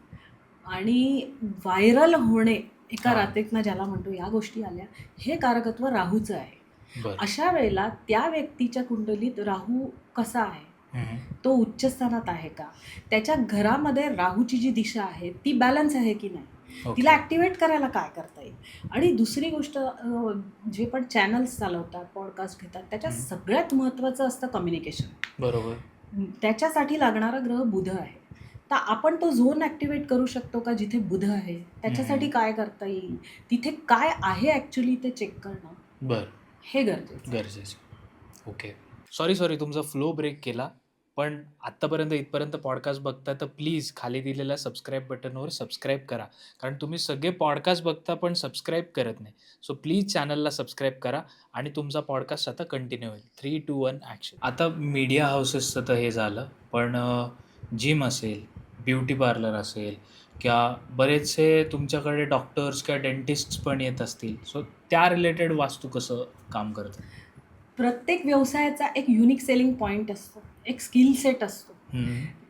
आणि व्हायरल होणे एका रात्रीतनं ज्याला म्हणतो, या गोष्टी आल्या, हे कारकत्व राहूचं आहे. अशा वेळेला त्या व्यक्तीच्या कुंडलीत राहू कसा आहे, तो उच्च स्थानात आहे का, त्याच्या घरामध्ये राहूची जी दिशा आहे ती बॅलन्स आहे की नाही, तिला ॲक्टिवेट करायला काय करता येईल. आणि दुसरी गोष्ट, जे पण चॅनल्स चालवतात, पॉडकास्ट घेतात, त्याच्यात सगळ्यात महत्त्वाचं असतं कम्युनिकेशन. बरोबर. त्याच्यासाठी लागणारा ग्रह बुध आहे. तर आपण तो झोन ॲक्टिवेट करू शकतो का जिथे बुध आहे, त्याच्यासाठी काय करता येईल, तिथे काय आहे ॲक्च्युली ते चेक करणं हे गरजेचं. ओके. सॉरी तुमचा फ्लो ब्रेक केला. पण आत्तापर्यंत इथपर्यंत पॉडकास्ट बघता तर प्लीज खाली दिलेल्या सबस्क्राईब बटनवर सबस्क्राईब करा. कारण तुम्ही सगळे पॉडकास्ट बघता पण सबस्क्राईब करत नाही. सो प्लीज चॅनलला सबस्क्राईब करा आणि तुमचा पॉडकास्ट आता कंटिन्यू होईल. 3, 2, 1 ॲक्शन. आता मीडिया हाऊसेसचं तर हे झालं, पण जिम असेल, ब्युटी पार्लर असेल किंवा बरेचसे तुमच्याकडे डॉक्टर्स किंवा डेंटिस्ट्स पण येत असतील. सो त्या रिलेटेड वास्तू कसं काम करतं? प्रत्येक व्यवसायाचा एक युनिक सेलिंग पॉईंट असतो, एक स्किल सेट असतो.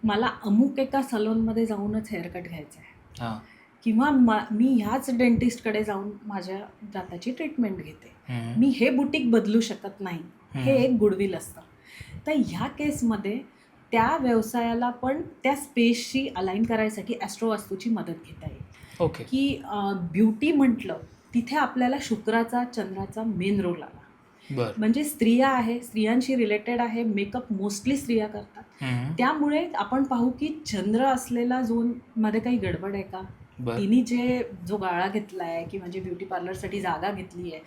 मला अमुक एका सलूनमध्ये जाऊनच हेअरकट घ्यायचा आहे हां. किंवा मी ह्याच डेंटिस्टकडे जाऊन माझ्या दाताची ट्रीटमेंट घेते. हम्म. मी हे बुटीक बदलू शकत नाही. हे हम्म. एक गुडविल असतं. तर ह्या केसमध्ये त्या व्यवसायाला पण त्या स्पेसशी अलाइन करायसाठी ॲस्ट्रोवास्तूची मदत घेता येईल. ओके. की ब्युटी म्हटलं तिथे आपल्याला शुक्राचा चंद्राचा मेन रोल आला. बरं. म्हणजे स्त्रिया आहे, स्त्रियांशी रिलेटेड आहे. मेकअप मोस्टली स्त्रिया करतात. त्यामुळे आपण पाहू की चंद्र असलेला झोनमध्ये काही गडबड आहे का, बरं. तिने जो गाळा घेतला आहे किंवा जे ब्युटी पार्लरसाठी जागा घेतली आहे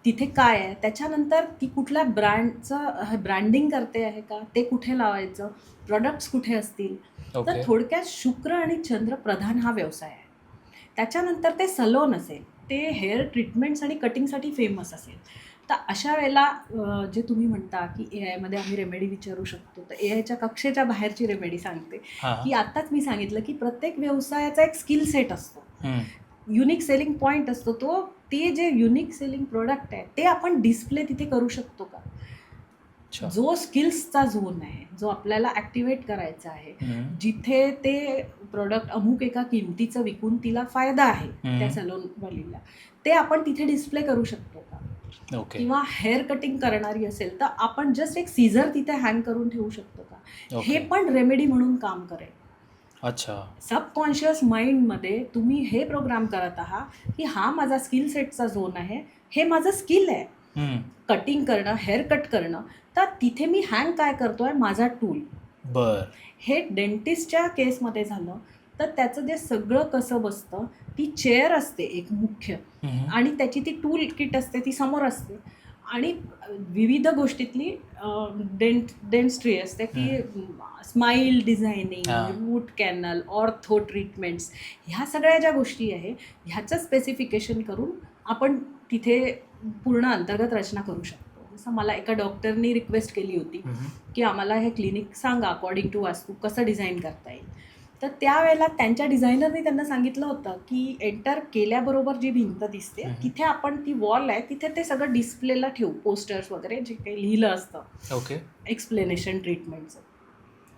तिथे काय आहे, त्याच्यानंतर ती कुठल्या ब्रँडचं ब्रँडिंग करते आहे का, ते कुठे लावायचं, प्रॉडक्ट्स कुठे असतील. तर ओके. थोडक्यात शुक्र आणि चंद्र प्रधान हा व्यवसाय आहे. त्याच्यानंतर ते सलोन असेल, ते हेअर ट्रीटमेंट्स आणि कटिंगसाठी फेमस असेल. तर अशा वेळेला जे तुम्ही म्हणता की AI मध्ये आम्ही रेमेडी विचारू शकतो, तर AIच्या कक्षेच्या बाहेरची रेमेडी सांगते हां. की आत्ताच मी सांगितलं की प्रत्येक व्यवसायाचा एक स्किल सेट असतो, हम्म. युनिक सेलिंग पॉईंट असतो. ते जे युनिक सेलिंग प्रोडक्ट आहे ते आपण डिस्प्ले तिथे करू शकतो का. अच्छा. जो स्किल्सचा झोन आहे, जो आपल्याला ॲक्टिवेट करायचा आहे, हम्म. जिथे ते प्रोडक्ट अमुक एका किमतीचं विकून तिला फायदा आहे हम्म. त्या सलूनवालीला, ते आपण तिथे डिस्प्ले करू शकतो का. ओके. किंवा हेअर कटिंग करणारी असेल तर आपण जस्ट एक सीझर तिथे हँग करून ठेवू शकतो का. ओके. हे पण रेमेडी म्हणून काम करेल. अच्छा. सबकॉन्शियस माइंडमध्ये तुम्ही हे प्रोग्राम करत आहात की हा माझा स्किल सेटचा झोन आहे, हे माझं स्किल आहे हम्म. कटिंग करणं, हेअर कट करणं. तर तिथे मी हँग काय करतोय, माझा टूल. बर. हे डेंटिस्टच्या केसमध्ये झालं तर त्याचं जे सगळं कसं बसतं, ती चेअर असते एक मुख्य, हम्म. आणि त्याची ती टूल किट असते, ती समोर असते, आणि विविध गोष्टीतली डेंटिस्ट्री असते की स्माईल डिझायनिंग, हां. रूट कॅनल, ऑर्थो ट्रीटमेंट्स, ह्या सगळ्या ज्या गोष्टी आहे ह्याचं स्पेसिफिकेशन करून आपण तिथे पूर्ण अंतर्गत रचना करू शकतो. जसं मला एका डॉक्टरनी रिक्वेस्ट केली होती हम्म. की आम्हाला हे क्लिनिक सांगा अकॉर्डिंग टू वास्तू कसं डिझाईन करता येईल. तर त्यावेळेला त्यांच्या डिझायनरने त्यांना सांगितलं होतं की एंटर केल्याबरोबर जी भिंत दिसते तिथे आपण ती वॉल आहे तिथे ते सगळं डिस्प्लेला ठेवू, पोस्टर्स वगैरे जे काही लिहिलं असतं ओके. एक्सप्लेनेशन ट्रीटमेंटचं.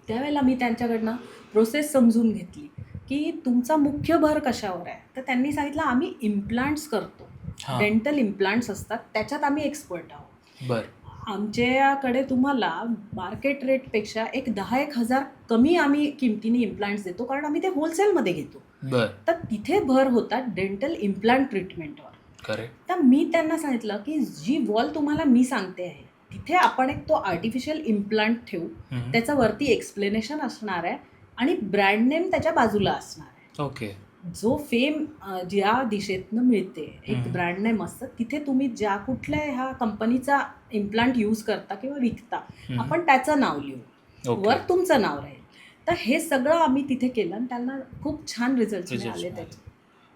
त्यावेळेला मी त्यांच्याकडनं प्रोसेस समजून घेतली की तुमचा मुख्य भर कशावर आहे. तर त्यांनी सांगितलं आम्ही इम्प्लांट्स करतो, हां. डेंटल इम्प्लांट्स असतात, त्याच्यात आम्ही एक्सपर्ट आहोत. बर. आमच्याकडे तुम्हाला मार्केट रेटपेक्षा एक 10,000 कमी आम्ही किमतीने इम्प्लांट्स देतो, कारण आम्ही ते होलसेलमध्ये घेतो. बर. तर तिथे भर होता डेंटल इम्प्लांट ट्रीटमेंटवर. करेक्ट. तर मी त्यांना सांगितलं की जी वॉल तुम्हाला मी सांगते आहे तिथे आपण एक तो आर्टिफिशियल इम्प्लांट ठेवू, हम्म. त्याचं वरती एक्सप्लेनेशन असणार आहे आणि ब्रँड नेम त्याच्या बाजूला असणार आहे. ओके. जो फेम ज्या दिशेतनं मिळते, एक हम्म. ब्रँड नेम असतं, तिथे तुम्ही ज्या कुठल्या ह्या कंपनीचा इम्प्लांट यूज करता किंवा विकता, हम्म. आपण त्याचं नाव लिहू, ओके. वर तुमचं नाव राहील. तर हे सगळं आम्ही तिथे केलं आणि त्यांना खूप छान रिझल्ट Results मिळाले मिळाले. त्याचे.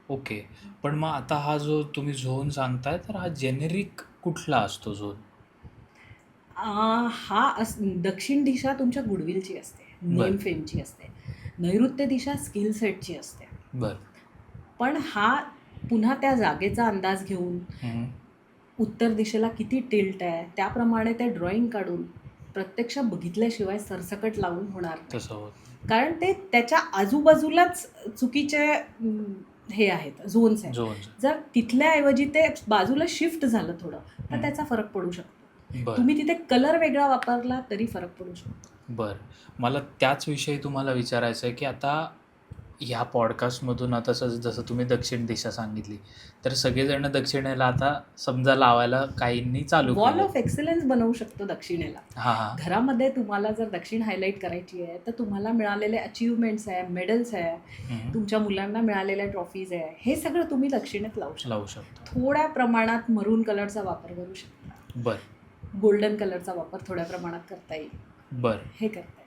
ओके. पण मग आता हा जो तुम्ही झोन सांगताय तर हा जेनेरिक कुठला असतो झोन? दक्षिण दिशा तुमच्या गुडविलची असते, नेम फेमची असते. नैऋत्य दिशा स्किल सेटची असते. बर. पण हा पुन्हा त्या जागेचा अंदाज घेऊन हम्म. उत्तर दिशेला किती टिल्ट आहे त्याप्रमाणे ते ड्रॉइंग काढून प्रत्यक्ष बघितल्याशिवाय सरसकट लावून होणार नाही. तसं होत. कारण ते त्याच्या आजूबाजूलाच चुकीचे हे आहेत, झोन्स आहेत. झोन. जर तिथल्या ऐवजी ते बाजूला शिफ्ट झालं थोडं तर त्याचा फरक पडू शकतो. बर. तुम्ही तिथे कलर वेगळा वापरला तरी फरक पडू शकतो. बर. मला त्याच विषयी तुम्हाला विचारायचं आहे की आता ह्या पॉडकास्टमधून आता जसं तुम्ही दक्षिण दिशा सांगितली तर सगळेजण दक्षिणेला आता समजा लावायला काहींनी चालू वॉल केलं. ऑफ एक्सलन्स बनवू शकतो दक्षिणेला. हां हां. घरामध्ये तुम्हाला जर दक्षिण हायलाईट करायची आहे तर तुम्हाला मिळालेले अचीवमेंट्स आहे, मेडल्स आहे, हम्म. तुमच्या मुलांना मिळालेल्या ट्रॉफीज आहे, हे सगळं तुम्ही दक्षिणेत लावू शकता. लावू शकतो. थोड्या प्रमाणात मरून कलरचा वापर करू शकता, बर. गोल्डन कलरचा वापर थोड्या प्रमाणात करता येईल, बर. हे करता येईल.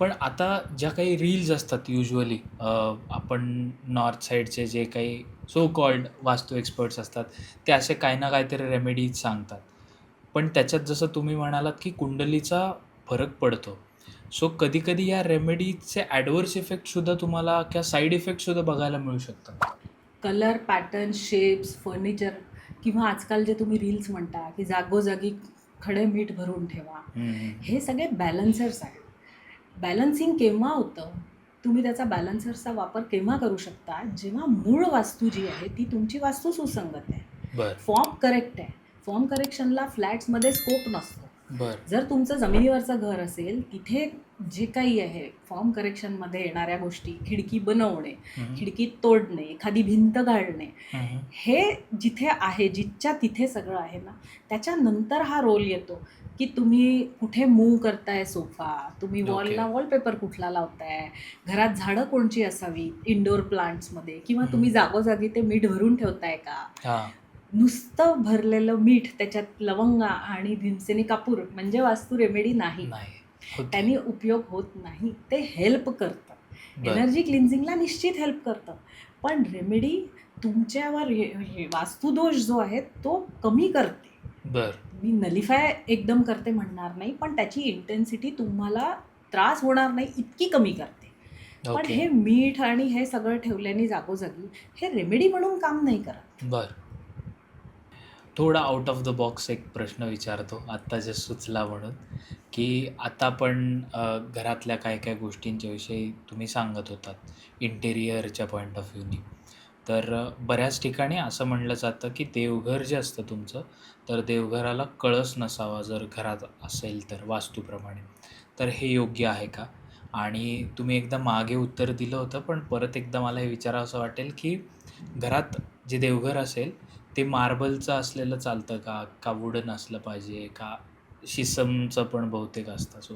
पण आता ज्या काही रील्स असतात युजली, आपण नॉर्थ साईडचे जे काही सो कॉल्ड वास्तू एक्सपर्ट्स असतात, ते असे काही ना काहीतरी रेमेडीज सांगतात. पण त्याच्यात जसं तुम्ही म्हणालात, की कुंडलीचा फरक पडतो. सो कधी-कधी या रेमेडीजचे ॲडव्हर्स इफेक्टसुद्धा तुम्हाला किंवा साइड इफेक्टसुद्धा बघायला मिळू शकतात. कलर, पॅटर्न, शेप्स, फर्निचर किंवा आजकाल जे तुम्ही रील्स म्हणता, की जागोजागी खडे मीठ भरून ठेवा. हं, हं. हे सगळे बॅलन्सर्स आहेत. बॅलन्सिंग केव्हा होतं? तुम्ही त्याचा बॅलन्सर्सचा वापर केव्हा करू शकता? जेव्हा मूळ वास्तू जी आहे ती तुमची वास्तू सुसंगत आहे. बरं, फॉर्म करेक्ट आहे. फॉर्म करेक्शनला फ्लॅट्समध्ये स्कोप नसतो. बरं. जर तुमचं जमिनीवरचं घर असेल, तिथे जे काही आहे फॉर्म करेक्शनमध्ये येणाऱ्या गोष्टी, खिडकी बनवणे, हं, खिडकी तोडणे, एखादी भिंत गाळणे, हं, हं. हे जिथे आहे, जिथच्या तिथे सगळं आहे ना, त्याच्यानंतर हा रोल येतो, की तुम्ही कुठे मूव्ह करताय सोफा, तुम्ही ओके. वॉलला वॉलपेपर कुठला लावताय, घरात झाडं कोणची असावी इनडोअर प्लांट्समध्ये, किंवा तुम्ही जागोजागी ते मीठ भरून ठेवताय का? हां. नुसतं भरलेलं मीठ, त्याच्यात लवंगा आणि भीमसेनी कापूर म्हणजे वास्तू रेमेडी नाही. नाही. ओके. त्यांनी उपयोग होत नाही. ते हेल्प करतं. बरं. एनर्जी क्लिन्झिंगला निश्चित हेल्प करतं. पण रेमेडी तुमच्यावर हे वास्तुदोष जो आहे तो कमी करते. बरं. मी नलिफाय एकदम करते म्हणणार नाही, पण त्याची इंटेन्सिटी तुम्हाला त्रास होणार नाही इतकी कमी करते. पण ओके. हे मीठ आणि हे सगळं ठेवल्याने जागोजागी हे रेमेडी म्हणून काम नाही करत. बरं. थोडा आउट ऑफ द बॉक्स एक प्रश्न विचारतो, आत्ता जे सुचला म्हणून, की आता आपण घरातल्या काय-काय गोष्टींच्या विषयी तुम्ही सांगत होतात, इंटेरियरच्या पॉइंट ऑफ व्ह्यूनी. तर बऱ्याच ठिकाणी असं म्हणलं जातं, की देवघर जे असतं तुमचं, तर देवघराला कळस नसावा जर घरात असेल तर वास्तूप्रमाणे. तर हे योग्य आहे का? आणि तुम्ही एकदा मागे उत्तर दिलं होतं, पण परत एकदा मला हे विचारावसं वाटेल, की घरात जे देवघर असेल, ते मार्बलचं असलेलं चालतं का? का वुडन असलं पाहिजे? का शिसमचं पण बहुतेक असतं? सो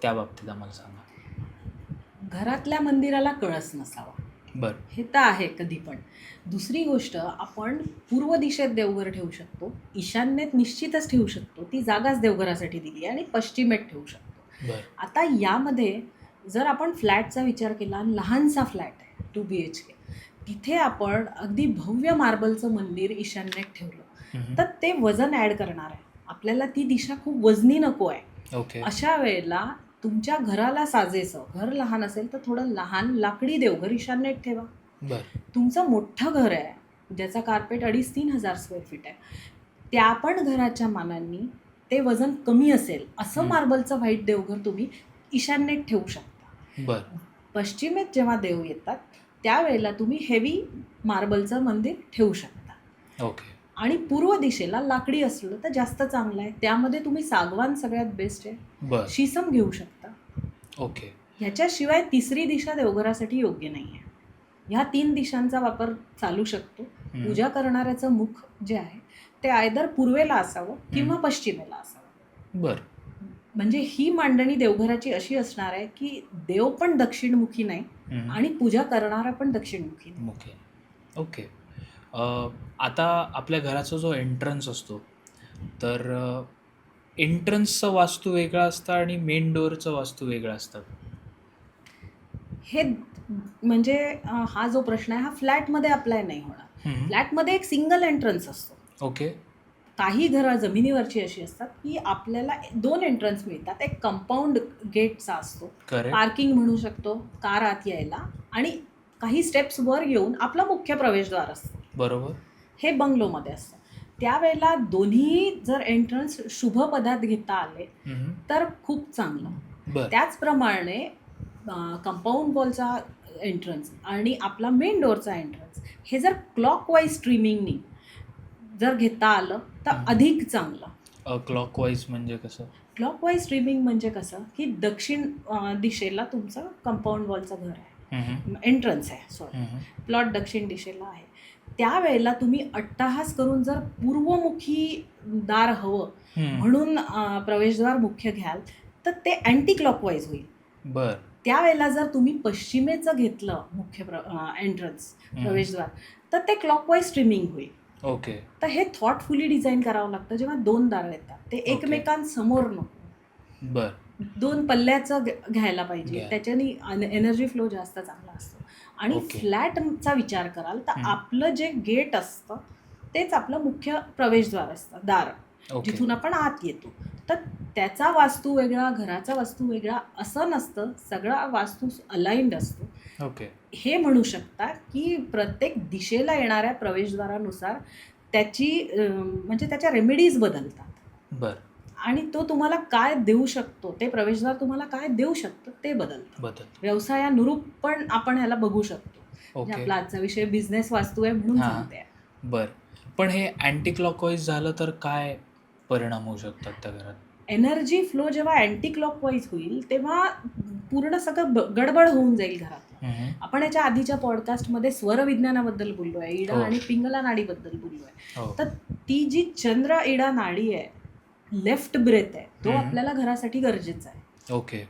त्या बाबतीत आम्हाला सांगा. घरातल्या मंदिराला कळस नसावा. बरं. हे तर आहे कधी पण. दुसरी गोष्ट, आपण पूर्व दिशेत देवघर ठेवू शकतो, ईशान्येत निश्चितच ठेवू शकतो, ती जागाच देवघरासाठी दिली आहे, आणि पश्चिमेत ठेवू शकतो. बरं. आता यामध्ये जर आपण फ्लॅटचा विचार केला आणि लहानसा फ्लॅट आहे 2 BHK, तिथे आपण अगदी भव्य मार्बलचं मंदिर ईशान्येत ठेवलं हं, हं. तर ते वजन ॲड करणार आहे. आपल्याला ती दिशा खूप वजनी नको आहे. ओके. अशा वेळेला तुमच्या घराला साजेसं, घर लहान असेल तर थोडं लहान लाकडी देवघर ईशान्येत ठेवा. बरं. तुमचं मोठं घर आहे ज्याचा कार्पेट 2,500-3,000 स्क्वेअर फीट आहे, त्या पण घराच्या मानांनी ते वजन कमी असेल असं मार्बलचं व्हाईट देवघर तुम्ही ईशान्येत ठेवू शकता. बरं. पश्चिमेत जेव्हा देव येतात त्यावेळेला तुम्ही हेवी मार्बलचं मंदिर ठेवू शकता. ओके. आणि पूर्व दिशेला लाकडी असलं तर जास्त चांगलं आहे. त्यामध्ये तुम्ही सागवान सगळ्यात बेस्ट आहे. बरं. शिसम घेऊ शकता. ओके. ह्याच्याशिवाय तिसरी दिशा देवघरासाठी योग्य नाही आहे. ह्या 3 दिशांचा वापर चालू शकतो. पूजा करणाऱ्याचं मुख जे आहे ते आयदर पूर्वेला असावं किंवा पश्चिमेला असावं. बरं. म्हणजे ही मांडणी देवघराची अशी असणार आहे की देव पण दक्षिणमुखी नाही हं. आणि पूजा करणारा पण दक्षिणमुखी नाही. ओके. ओके. आता आपल्या घराचा जो एंट्रन्स असतो, तर एंट्रन्सचं वास्तू वेगळं असतं आणि मेन डोअरचं वास्तू वेगळं असतं. हे म्हणजे हा जो प्रश्न आहे हा फ्लॅटमध्ये अप्लाय नाही होणार. हं. फ्लॅटमध्ये एक सिंगल एंट्रन्स असतो. ओके. काही घरं जमिनीवरची अशी असतात की आपल्याला 2 एंट्रन्स मिळतात. एक कंपाऊंड गेटचा असतो, करेक्ट. पार्किंग म्हणू शकतो, कार आत यायला, आणि काही स्टेप्स वर येऊन आपला मुख्य प्रवेशद्वार असतो. बरोबर. हे बंगलोमध्ये असतं. त्यावेळेला दोन्ही जर एंट्रन्स शुभ पदात घेता आले हं. तर खूप चांगलं. बरं. त्याचप्रमाणे कंपाऊंड वॉलचा एंट्रन्स आणि आपला मेन डोअरचा एंट्रन्स हे जर क्लॉकवाईज स्ट्रीमिंगनी जर घेता आलं तर अधिक चांगलं. क्लॉकवाईज म्हणजे कसं? क्लॉकवाईज स्ट्रीमिंग म्हणजे कसं की दक्षिण दिशेला तुमचं कंपाऊंड वॉलचं घर आहे, हं. एंट्रन्स आहे, सॉरी, हं. प्लॉट दक्षिण दिशेला आहे. त्यावेळेला तुम्ही अट्टहास करून जर पूर्वमुखी दार हवं म्हणून प्रवेशद्वार मुख्य घ्याल तर ते अँटी क्लॉकवाईज होईल. बरं. त्यावेळेला जर तुम्ही पश्चिमेचं घेतलं मुख्य एंट्रन्स प्रवेशद्वार तर ते क्लॉकवाईज स्ट्रीमिंग होईल. ओके. तर हे थॉटफुली डिझाईन करावं लागतं. जेव्हा 2 दारं येतात ते एकमेकांसमोर नको. बरं. 2 पल्ल्याचं घ्यायला पाहिजे, घ्या. त्याच्याने एनर्जी फ्लो जास्त चांगला असतो. आणि ओके. फ्लॅटचा विचार कराल तर हं. आपलं जे गेट असतं तेच आपलं मुख्य प्रवेशद्वार असतं, दार, ओके. जिथून आपण आत येतो. तर त्याचा वास्तू वेगळा, घराचा वास्तू वेगळा असं नसतं, सगळा वास्तू अलाइन्ड असतो. ओके. हे म्हणू शकता की प्रत्येक दिशेला येणाऱ्या प्रवेशद्वारानुसार त्याची म्हणजे त्याच्या रेमेडीज बदलतात बरं. आणि तो तुम्हाला काय देऊ शकतो, ते प्रवेशद्वार तुम्हाला काय देऊ शकतं ते बदलतं. बदल. व्यवसायानुरूप पण आपण ह्याला बघू शकतो. म्हणजे ओके. आपला आजचा विषय बिझनेस वास्तू आहे म्हणून हां. सांगते. बरं. पण हे अँटी क्लॉकवाईज झालं तर काय परिणाम होऊ शकतात त्या घरात? एनर्जी फ्लो जेव्हा अँटी क्लॉकवाईज होईल तेव्हा पूर्ण सगळं गडबड होऊन जाईल घरात. हं. आपण याच्या आधीच्या पॉडकास्टमध्ये स्वरविज्ञानाबद्दल बोललोय, इडा हो. आणि पिंगला नाडीबद्दल बोललोय. हो. तर ती जी चंद्र इडा नाडी आहे, लेफ्ट ब्रेथ आहे, तो हम्म. आपल्याला घरासाठी गरजेचा आहे. ओके.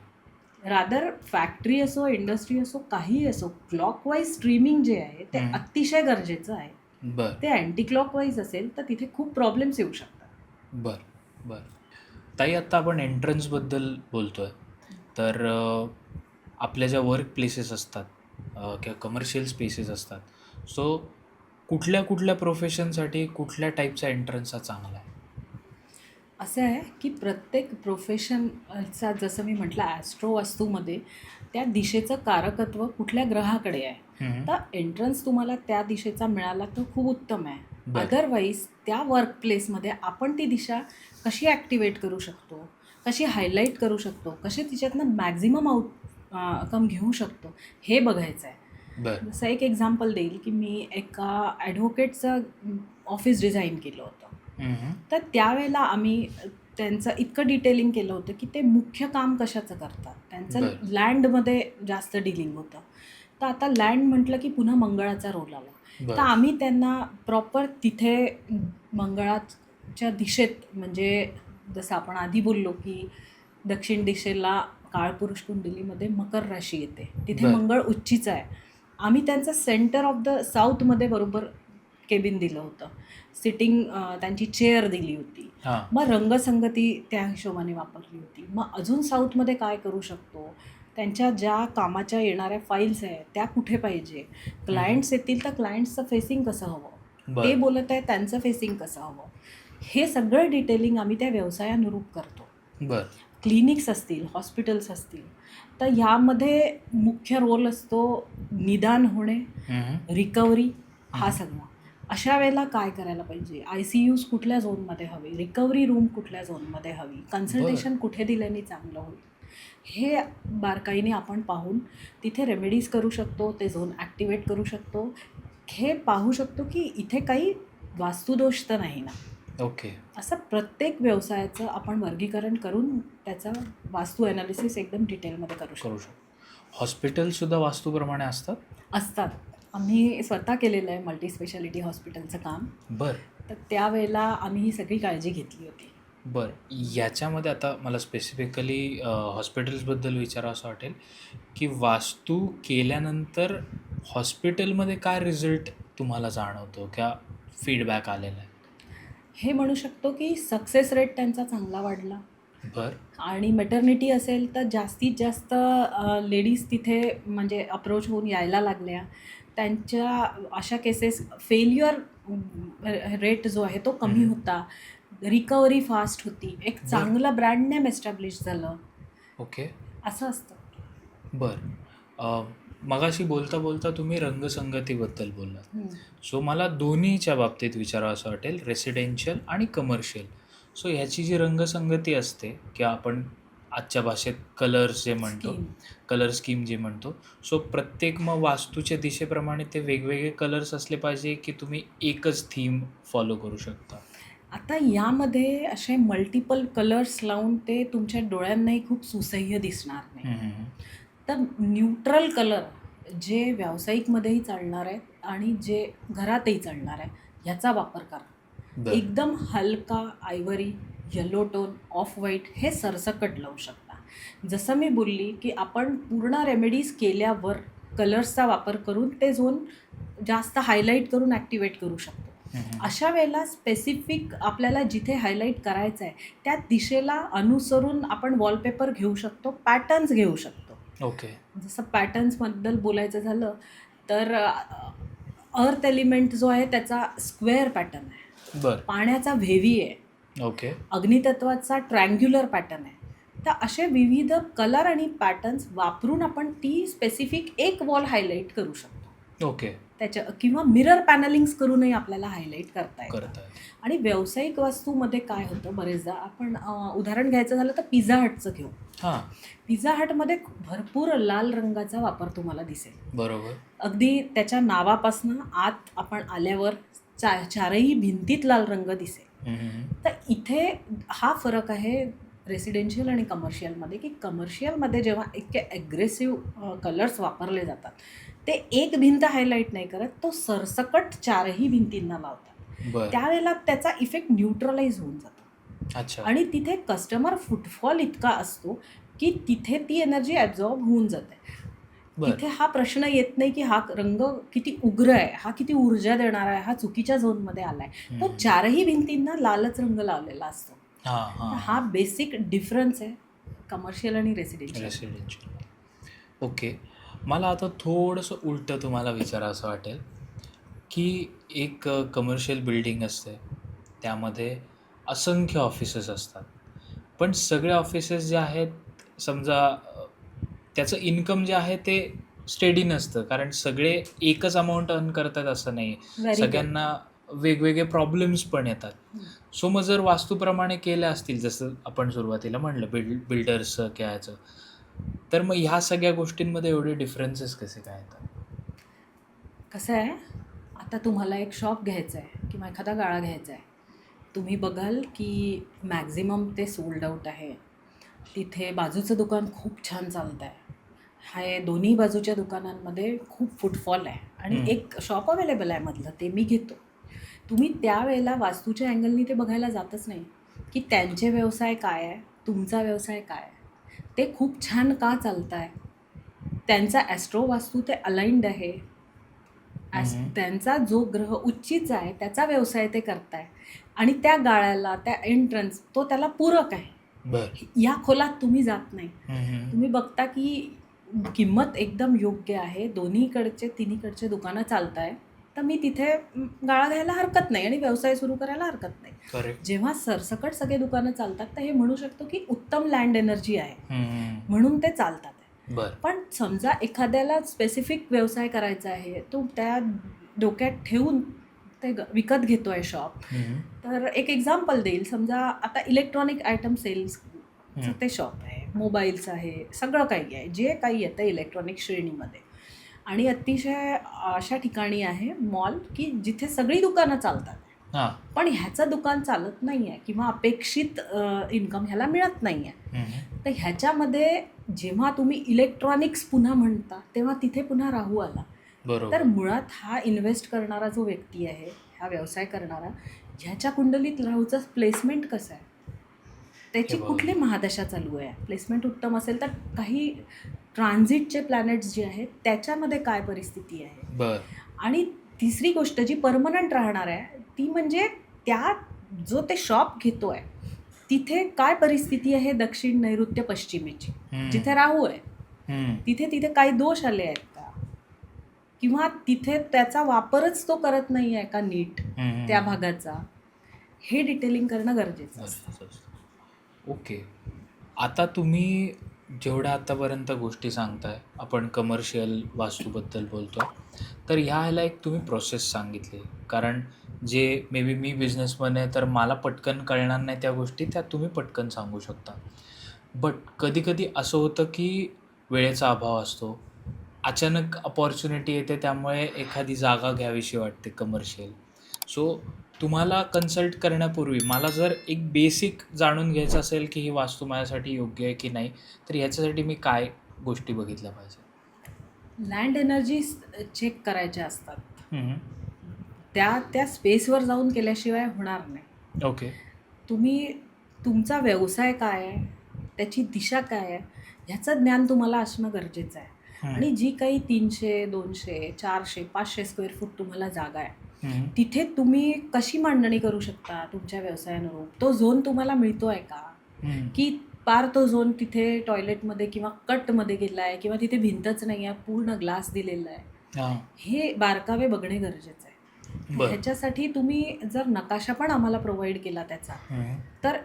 रादर फॅक्टरी असो, इंडस्ट्री असो, काहीही असो, क्लॉकवाईज स्ट्रीमिंग जे आहे ते हम्म. अतिशय गरजेचं आहे. बरं. ते अँटी क्लॉकवाईज असेल तर तिथे खूप प्रॉब्लेम्स येऊ शकतात. बरं. ताई, आत्ता आपण एंट्रन्सबद्दल बोलतोय. तर आपल्या ज्या वर्क प्लेसेस असतात किंवा कमर्शियल स्पेसेस असतात, सो कुठल्या प्रोफेशनसाठी कुठल्या टाईपचा एंट्रन्स हा चांगला आहे? असं आहे की प्रत्येक प्रोफेशनचा, जसं मी म्हटलं ॲस्ट्रो वास्तूमध्ये त्या दिशेचं कारकत्व कुठल्या ग्रहाकडे आहे. हम्म. तर एंट्रन्स तुम्हाला त्या दिशेचा मिळाला तर खूप उत्तम आहे. बरं. अदरवाईज त्या वर्क प्लेसमध्ये आपण ती दिशा कशी ॲक्टिवेट करू शकतो, कशी हायलाईट करू शकतो, कशी तिच्यातनं मॅक्झिमम आउटकम घेऊ शकतो हे बघायचं आहे. बरं. जसं एक एक्झाम्पल देईल की मी एका ॲडव्होकेटचं ऑफिस डिझाईन केलं होतं. हम्म. तर त्यावेळेला आम्ही त्यांचं इतकं डिटेलिंग केलं होतं की ते मुख्य काम कशाचं करतात. त्यांचं बरं. लँडमध्ये जास्त डिलिंग होतं. तर आता लँड म्हटलं की पुन्हा मंगळाचा रोल आला. तर बरं. आम्ही त्यांना प्रॉपर तिथे मंगळाच्या दिशेत, म्हणजे जसं आपण आधी बोललो की दक्षिण दिशेला काळपुरुष कुंडलीमध्ये मकर राशी येते, तिथे बरं. मंगळ उच्चीचा आहे. आम्ही त्यांचं सेंटर ऑफ द साऊथमध्ये बरोबर केबिन दिलं होतं. सिटिंग त्यांची चेअर दिली होती. हां. मग रंगसंगती त्या हिशोबाने वापरली होती. मग अजून साऊथमध्ये काय करू शकतो, त्यांच्या ज्या कामाच्या येणाऱ्या फाईल्स आहेत त्या कुठे पाहिजे, क्लायंट्स येतील तर क्लायंट्सचं फेसिंग कसं हवं, ते बरं. बोलत आहे त्यांचं फेसिंग कसं हवं, हे सगळं डिटेलिंग आम्ही त्या व्यवसायानुरूप करतो. बरं. क्लिनिक्स असतील, हॉस्पिटल्स असतील, तर ह्यामध्ये मुख्य रोल असतो निदान होणे, हम्म. रिकव्हरी, हा सगळा. अशा वेळेला काय करायला पाहिजे, ICUs कुठल्या झोनमध्ये हवे, रिकव्हरी रूम कुठल्या झोनमध्ये हवी, कन्सल्टेशन कुठे दिल्याने चांगलं होईल, हे बारकाईने आपण पाहून तिथे रेमेडीज करू शकतो, ते झोन ॲक्टिवेट करू शकतो. हे पाहू शकतो की इथे काही वास्तुदोष तर नाही ना. ओके. असं प्रत्येक व्यवसायाचं आपण वर्गीकरण करून त्याचा वास्तू ॲनालिसिस एकदम डिटेलमध्ये करू शकतो. हॉस्पिटलसुद्धा वास्तूप्रमाणे असतात. आम्ही स्वतः केलेलं आहे मल्टी स्पेशालिटी हॉस्पिटलचं काम. बरं. तर त्यावेळेला आम्ही ही सगळी काळजी घेतली होती. बरं. याच्यामध्ये आता मला स्पेसिफिकली हॉस्पिटल्सबद्दल विचारावं वाटेल की वास्तू केल्यानंतर हॉस्पिटलमध्ये काय रिझल्ट तुम्हाला जाणवतो, क्या फीडबॅक आलेला आहे? हे म्हणू शकतो की सक्सेस रेट त्यांचा चांगला वाढला. बरं. आणि मेटर्निटी असेल तर जास्तीत जास्त लेडीज तिथे म्हणजे अप्रोच होऊन यायला लागल्या. त्यांच्या अशा केसेस फेल्युअर रेट जो आहे तो कमी होता. रिकव्हरी फास्ट होती. एक चांगलं ब्रँड नेम एस्टॅब्लिश झालं. ओके. असं असतं. बरं. मगाशी बोलता तुम्ही रंगसंगतीबद्दल बोललात. सो मला दोन्हीच्या बाबतीत विचारावं असं वाटेल, रेसिडेन्शियल आणि कमर्शियल. सो ह्याची जी रंगसंगती असते किंवा आपण आजच्या भाषेत कलर्स जे म्हणतो, Scheme. कलर स्कीम जे म्हणतो, सो प्रत्येक मग वास्तूच्या दिशेप्रमाणे ते वेगवेगळे कलर्स असले पाहिजे की तुम्ही एकच थीम फॉलो करू शकता? आता यामध्ये असे मल्टिपल कलर्स लावून ते तुमच्या डोळ्यांनाही खूप सुसह्य दिसणार नाही. तर न्यूट्रल कलर जे व्यावसायिकमध्येही चालणार आहेत आणि जे घरातही चालणार आहे ह्याचा वापर करा. बरं. एकदम हलका ivory, yellow tone, off white हे सरसकट लावू शकता. जसं मी बोलली की आपण पूर्ण रेमेडीज केल्यावर कलर्सचा वापर करून ते झोन जास्त हायलाईट करून ॲक्टिवेट करू शकतो. अशा वेळेला स्पेसिफिक आपल्याला जिथे हायलाईट करायचं आहे त्या दिशेला अनुसरून आपण वॉलपेपर घेऊ शकतो, पॅटर्न्स घेऊ शकतो. ओके. जसं पॅटर्न्सबद्दल बोलायचं झालं तर अर्थ एलिमेंट जो आहे त्याचा स्क्वेअर पॅटर्न आहे, बर. पाण्याचा व्हेवी आहे, ओके. अग्नितत्वाचा ट्रँग्युलर पॅटर्न आहे. तर असे विविध कलर आणि पॅटर्न्स वापरून आपण ती स्पेसिफिक एक वॉल हायलाईट करू शकतो. ओके. त्याच्या किंवा मिरर पॅनलिंग्स करूनही आपल्याला हायलाईट करता येतं. करताय. आणि व्यावसायिक वास्तूमध्ये काय होतं, बरेचदा आपण उदाहरण घ्यायचं झालं तर पिझ्झा हटचं घेऊ. हां. पिझ्झा हटमध्ये भरपूर लाल रंगाचा वापर तुम्हाला दिसेल. बरोबर. अगदी त्याच्या नावापासून आत आपण आल्यावर चारही भिंतीत लाल रंग दिसेल. तर इथे हा फरक आहे रेसिडेन्शियल आणि कमर्शियलमध्ये, की कमर्शियलमध्ये जेव्हा इतके ॲग्रेसिव्ह कलर्स वापरले जातात ते एक भिंत हायलाईट नाही करत, तो सरसकट चारही भिंतींना लावतात. बर. त्यावेळेला त्याचा इफेक्ट न्यूट्रलाइज होऊन जातो अच्छा. आणि तिथे कस्टमर फुटफॉल इतका असतो की तिथे ती एनर्जी ॲब्झॉर्ब होऊन जाते. बर. तिथे हा प्रश्न येत नाही की हा रंग किती उग्र आहे, हा किती ऊर्जा देणारा आहे, हा चुकीच्या झोनमध्ये आला आहे. तो चारही भिंतींना लालच रंग लावलेला असतो. हां तर हां. हा बेसिक डिफरन्स आहे कमर्शियल आणि रेसिडेन्शियल. रेसिडेन्शियल. ओके. मला आता थोडंसं उलटं तुम्हाला विचारावं वाटेल, की एक कमर्शियल बिल्डिंग असते, त्यामध्ये असंख्य ऑफिसेस असतात. पण सगळे ऑफिसेस जे आहेत समजा त्याचं इन्कम जे आहे ते स्टेडी नसतं, कारण सगळे एकच अमाऊंट अर्न करतात असं नाही. Very good. सगळ्यांना वेगवेगळे प्रॉब्लेम्स पण येतात. सो मग जर वास्तूप्रमाणे केल्या असतील, जसं आपण सुरुवातीला म्हणलं बिल्डर्सचं ह्याचं, तर मग ह्या सगळ्या गोष्टींमध्ये एवढे डिफरन्सेस कसे काय येतात? कसं आहे, आता तुम्हाला एक शॉप घ्यायचं आहे किंवा एखादा गाळा घ्यायचा आहे, तुम्ही बघाल की मॅक्झिमम ते सोल्ड आउट आहे. तिथे बाजूचं दुकान खूप छान चालतं आहे, हे दोन्ही बाजूच्या दुकानांमध्ये खूप फुटफॉल आहे आणि एक शॉप अवेलेबल आहे मधलं, ते मी घेतो. तुम्ही त्यावेळेला वास्तूच्या अँगलनी ते बघायला जातच नाही की त्यांचे व्यवसाय काय आहे, तुमचा व्यवसाय काय आहे, ते खूप छान का चालत आहे, त्यांचा ॲस्ट्रो वास्तू ते अलाइंड आहे, त्यांचा जो ग्रह उच्चीचा आहे त्याचा व्यवसाय ते करताय आणि त्या गाळ्याला, त्या एंट्रन्स तो त्याला पूरक आहे. बर. या खोलात तुम्ही जात नाही. तुम्ही बघता की किंमत एकदम योग्य आहे, दोन्हीकडचे तिन्हीकडचे दुकानं चालत आहे, तर मी तिथे गाळा घ्यायला हरकत नाही आणि व्यवसाय सुरू करायला हरकत नाही. करेक्ट. जेव्हा सरसकट सगळे दुकानं चालतात तर हे म्हणू शकतो की उत्तम लँड एनर्जी आहे, म्हणून ते चालतात. बर. पण समजा एखाद्याला स्पेसिफिक व्यवसाय करायचा आहे, तो त्या डोक्यात ठेवून ते विकत घेतो आहे शॉप. तर एक एक्झाम्पल देईल, समजा आता इलेक्ट्रॉनिक आयटम सेल्सचं ते शॉप आहे, मोबाईल्स आहे, सगळं काही आहे, जे काही येतं इलेक्ट्रॉनिक श्रेणीमध्ये. आणि अतिशय अशा ठिकाणी आहे मॉल की जिथे सगळी दुकानं चालतात, हां. पण ह्याचं दुकान चालत नाही आहे किंवा अपेक्षित इन्कम ह्याला मिळत नाही आहे. तर ह्याच्यामध्ये जेव्हा तुम्ही इलेक्ट्रॉनिक्स पुन्हा म्हणता तेव्हा तिथे पुन्हा राहू आला. बरोबर. तर मुळात हा इन्व्हेस्ट करणारा जो व्यक्ती आहे, हा व्यवसाय करणारा, ह्याच्या कुंडलीत राहूचं प्लेसमेंट कसं आहे, त्याची कुठली महादशा चालू आहे, प्लेसमेंट उत्तम असेल तर काही ट्रान्झिटचे प्लॅनेट्स जे आहेत त्याच्यामध्ये काय परिस्थिती आहे. बर. आणि तिसरी गोष्ट जी परमनंट राहणार आहे ती म्हणजे त्या जो ते शॉप घेतो आहे तिथे काय परिस्थिती आहे दक्षिण नैऋत्य पश्चिमेची, जिथे राहू आहे तिथे काही दोष आले आहेत का, किंवा तिथे त्याचा वापरच तो करत नाही आहे का नीट त्या भागाचा, हे डिटेलिंग करणं गरजेचं असतं. ओके. आता तुम्ही जेवढ्या आतापर्यंत गोष्टी सांगताय, आपण कमर्शियल वास्तूबद्दल बोलतो, तर ह्याला एक तुम्ही प्रोसेस सांगितली, कारण जे मे बी मी बिझनेसमन आहे तर मला पटकन कळणार नाही त्या गोष्टी, त्या तुम्ही पटकन सांगू शकता. बट कधी कधी असं होतं की वेळेचा अभाव असतो, अचानक अपॉर्च्युनिटी येते, त्यामुळे एखादी जागा घ्यावीशी वाटते कमर्शियल. सो तुम्हाला कन्सल्ट करण्यापूर्वी मला जर एक बेसिक जाणून घ्यायचं असेल की ही वास्तू माझ्यासाठी योग्य आहे की नाही, तर ह्याच्यासाठी मी काय गोष्टी बघितल्या पाहिजे? लँड एनर्जी चेक करायच्या असतात, त्या स्पेसवर जाऊन केल्याशिवाय होणार नाही. ओके. तुम्ही तुमचा व्यवसाय काय आहे, त्याची दिशा काय आहे, ह्याचं ज्ञान तुम्हाला असणं गरजेचं आहे. आणि जी काही 300, 200, 400, 500 स्क्वेअर फूट तुम्हाला जागा आहे हम्म. तिथे तुम्ही कशी मांडणी करू शकता तुमच्या व्यवसायानुरूप? तो झोन तुम्हाला मिळतोय का? हम्म. की पार तो झोन तिथे टॉयलेटमध्ये किंवा कटमध्ये गेला आहे किंवा तिथे भिंतच नाही आहे, पूर्ण ग्लास दिलेला आहे. हा. हे बारकावे बघणे गरजेचं आहे. बरं. ह्याच्यासाठी तुम्ही जर नकाशा पण आम्हाला प्रोव्हाइड केला त्याचा, हम्म. तर